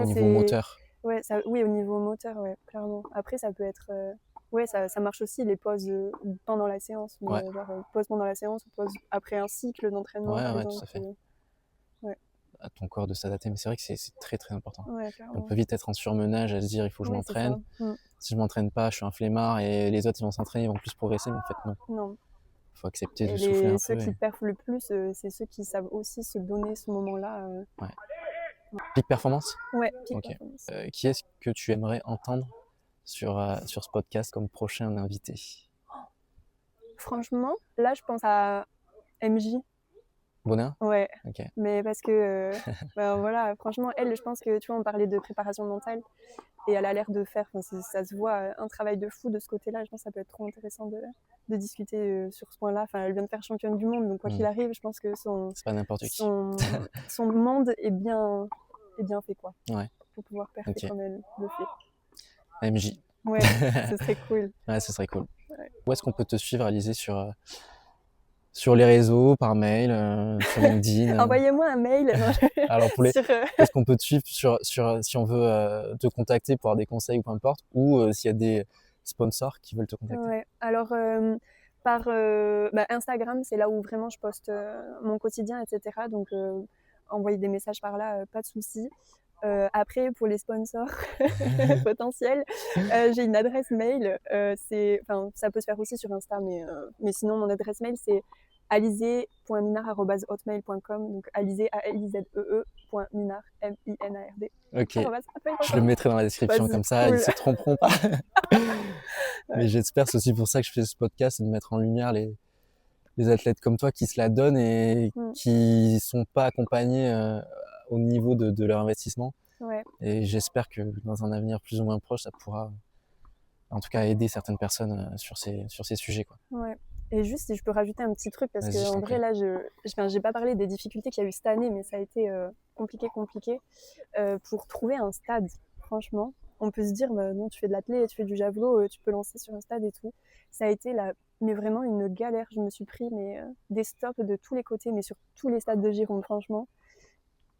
niveau moteur. Oui, au niveau moteur, clairement. Après, ça peut être. Ça marche aussi les pauses pendant la séance. Mais pause pendant la séance ou pause après un cycle d'entraînement, par exemple. Tout à fait. À ton corps de s'adapter. Mais c'est vrai que c'est très très important. On peut vite être en surmenage à se dire il faut que je m'entraîne. Si je m'entraîne pas, je suis un flemmard et les autres ils vont s'entraîner, ils vont plus progresser. Mais en fait, non. Il faut accepter de souffler un peu. Ceux qui perfent le plus, c'est ceux qui savent aussi se donner ce moment-là. Peak performance? Ouais, peak performance. Qui est-ce que tu aimerais entendre sur ce podcast comme prochain invité? Franchement, là, je pense à MJ. Bonin? Ouais. Okay. Mais parce que, voilà, franchement, elle, je pense que, tu vois, on parlait de préparation mentale et elle a l'air de faire, ça se voit, un travail de fou de ce côté-là. Je pense que ça peut être trop intéressant de discuter sur ce point-là. Enfin, elle vient de faire championne du monde, donc quoi qu'il arrive, je pense que c'est pas n'importe qui. son monde est bien fait, quoi. Ouais. Pour pouvoir percer comme elle le fait. MJ. Ouais, ce serait cool. Ouais, ce serait cool. Ouais. Où est-ce qu'on peut te suivre, Alizée, sur les réseaux, par mail, sur LinkedIn? Envoyez-moi un mail. Alors, est-ce qu'on peut te suivre si on veut te contacter pour avoir des conseils ou peu importe, ou s'il y a des sponsors qui veulent te contacter? Ouais. Alors, par Instagram, c'est là où vraiment je poste mon quotidien, etc. Donc, envoyer des messages par là, pas de souci. Après, pour les sponsors potentiels, j'ai une adresse mail. Ça peut se faire aussi sur Insta, mais sinon, mon adresse mail, c'est alizé.minard@hotmail.com. Donc, alizé, ALIZEE.minard, MINARD. Ok, je le mettrai dans la description, comme ça, cool. Ils se tromperont pas. Mais j'espère, c'est aussi pour ça que je fais ce podcast, de mettre en lumière les athlètes comme toi qui se la donnent et qui sont pas accompagnés au niveau de leur investissement. Et j'espère que dans un avenir plus ou moins proche, ça pourra en tout cas aider certaines personnes sur ces sujets, quoi. Ouais. Et juste, si je peux rajouter un petit truc, parce qu'en vrai, là, j'ai pas parlé des difficultés qu'il y a eu cette année, mais ça a été compliqué pour trouver un stade, franchement. On peut se dire, non, tu fais de l'athlé, tu fais du javelot, tu peux lancer sur un stade et tout. Ça a été mais vraiment une galère. Je me suis pris des stops de tous les côtés, mais sur tous les stades de Gironde, franchement.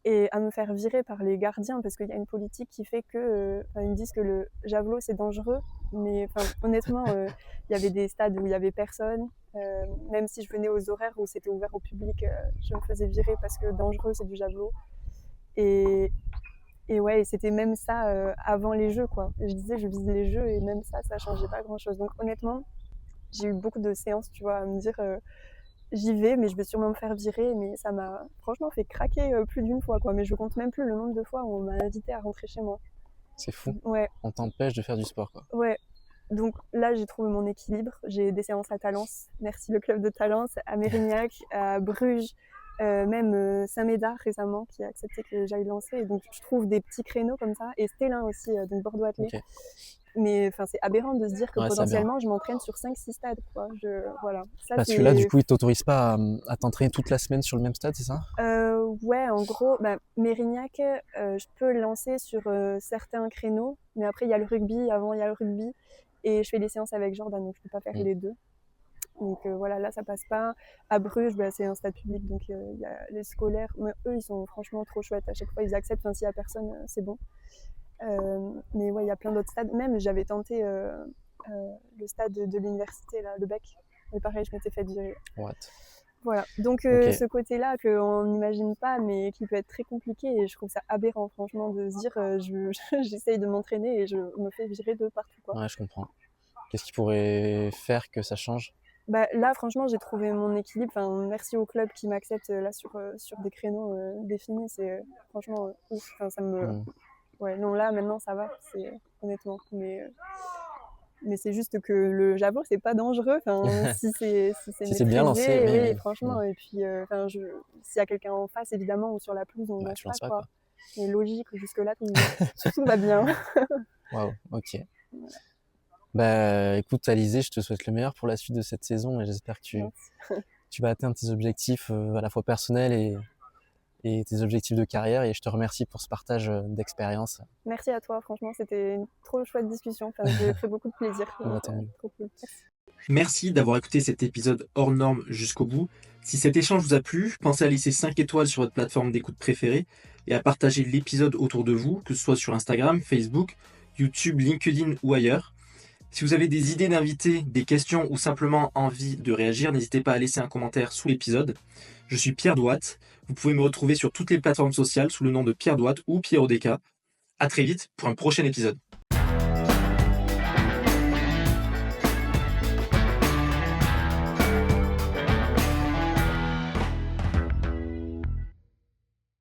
et à me faire virer par les gardiens parce qu'il y a une politique qui fait que ils me disent que le javelot c'est dangereux, mais honnêtement il y avait des stades où il y avait personne, même si je venais aux horaires où c'était ouvert au public, je me faisais virer parce que dangereux c'est du javelot. Et ouais, c'était même ça avant les jeux quoi. Je disais je vise les jeux et même ça changeait pas grand chose. Donc honnêtement j'ai eu beaucoup de séances, tu vois, à me dire j'y vais, mais je vais sûrement me faire virer, mais ça m'a franchement fait craquer plus d'une fois, quoi. Mais je compte même plus le nombre de fois où on m'a invité à rentrer chez moi. C'est fou. Ouais. On t'empêche de faire du sport, quoi. Ouais. Donc là, j'ai trouvé mon équilibre. J'ai des séances à Talence. Merci le club de Talence, à Mérignac, à Bruges, même Saint-Médard récemment qui a accepté que j'aille lancer. Et donc je trouve des petits créneaux comme ça. Et Stélin aussi, donc Bordeaux Athlé. Okay. Mais c'est aberrant de se dire que potentiellement je m'entraîne sur 5-6 stades, quoi. Voilà. Ça, parce que là, du coup, ils t'autorisent pas à t'entraîner toute la semaine sur le même stade, c'est ça? Ouais, en gros, Mérignac, je peux lancer sur certains créneaux, mais après il y a le rugby, avant il y a le rugby, et je fais des séances avec Jordan, donc je peux pas faire les deux. Donc voilà, là ça passe pas. À Bruges, c'est un stade public, donc il y a les scolaires, mais eux ils sont franchement trop chouettes. À chaque fois ils acceptent, s'il y a personne, c'est bon. Mais ouais, il y a plein d'autres stades. Même j'avais tenté le stade de l'université, là, le Bec. Mais pareil, je m'étais fait virer. What? Voilà. Donc ce côté-là qu'on n'imagine pas, mais qui peut être très compliqué, et je trouve ça aberrant, franchement, de se dire j'essaye de m'entraîner et je me fais virer de partout, quoi. Ouais, je comprends. Qu'est-ce qui pourrait faire que ça change? Là, franchement, j'ai trouvé mon équilibre. Merci au club qui m'accepte là sur des créneaux définis. C'est franchement ouf. Ça me... Ouais, non, là, maintenant, ça va, honnêtement. Mais c'est juste que le javelot, c'est pas dangereux. Si c'est bien lancé, oui, franchement. Et puis, s'il y a quelqu'un en face, évidemment, ou sur la pelouse, on lance pas, quoi. Mais logique, jusque-là, tout va bien. Waouh, ok. Écoute, Alizée, je te souhaite le meilleur pour la suite de cette saison et j'espère que tu vas atteindre tes objectifs à la fois personnels et tes objectifs de carrière, et je te remercie pour ce partage d'expérience. Merci à toi, franchement, c'était une trop chouette discussion. J'ai pris beaucoup de plaisir. Trop cool. Merci d'avoir écouté cet épisode hors norme jusqu'au bout. Si cet échange vous a plu, pensez à laisser 5 étoiles sur votre plateforme d'écoute préférée et à partager l'épisode autour de vous, que ce soit sur Instagram, Facebook, YouTube, LinkedIn ou ailleurs. Si vous avez des idées d'invités, des questions ou simplement envie de réagir, n'hésitez pas à laisser un commentaire sous l'épisode. Je suis Pierre Douat. Vous pouvez me retrouver sur toutes les plateformes sociales sous le nom de Pierre Douat ou Pierre Odeka. À très vite pour un prochain épisode.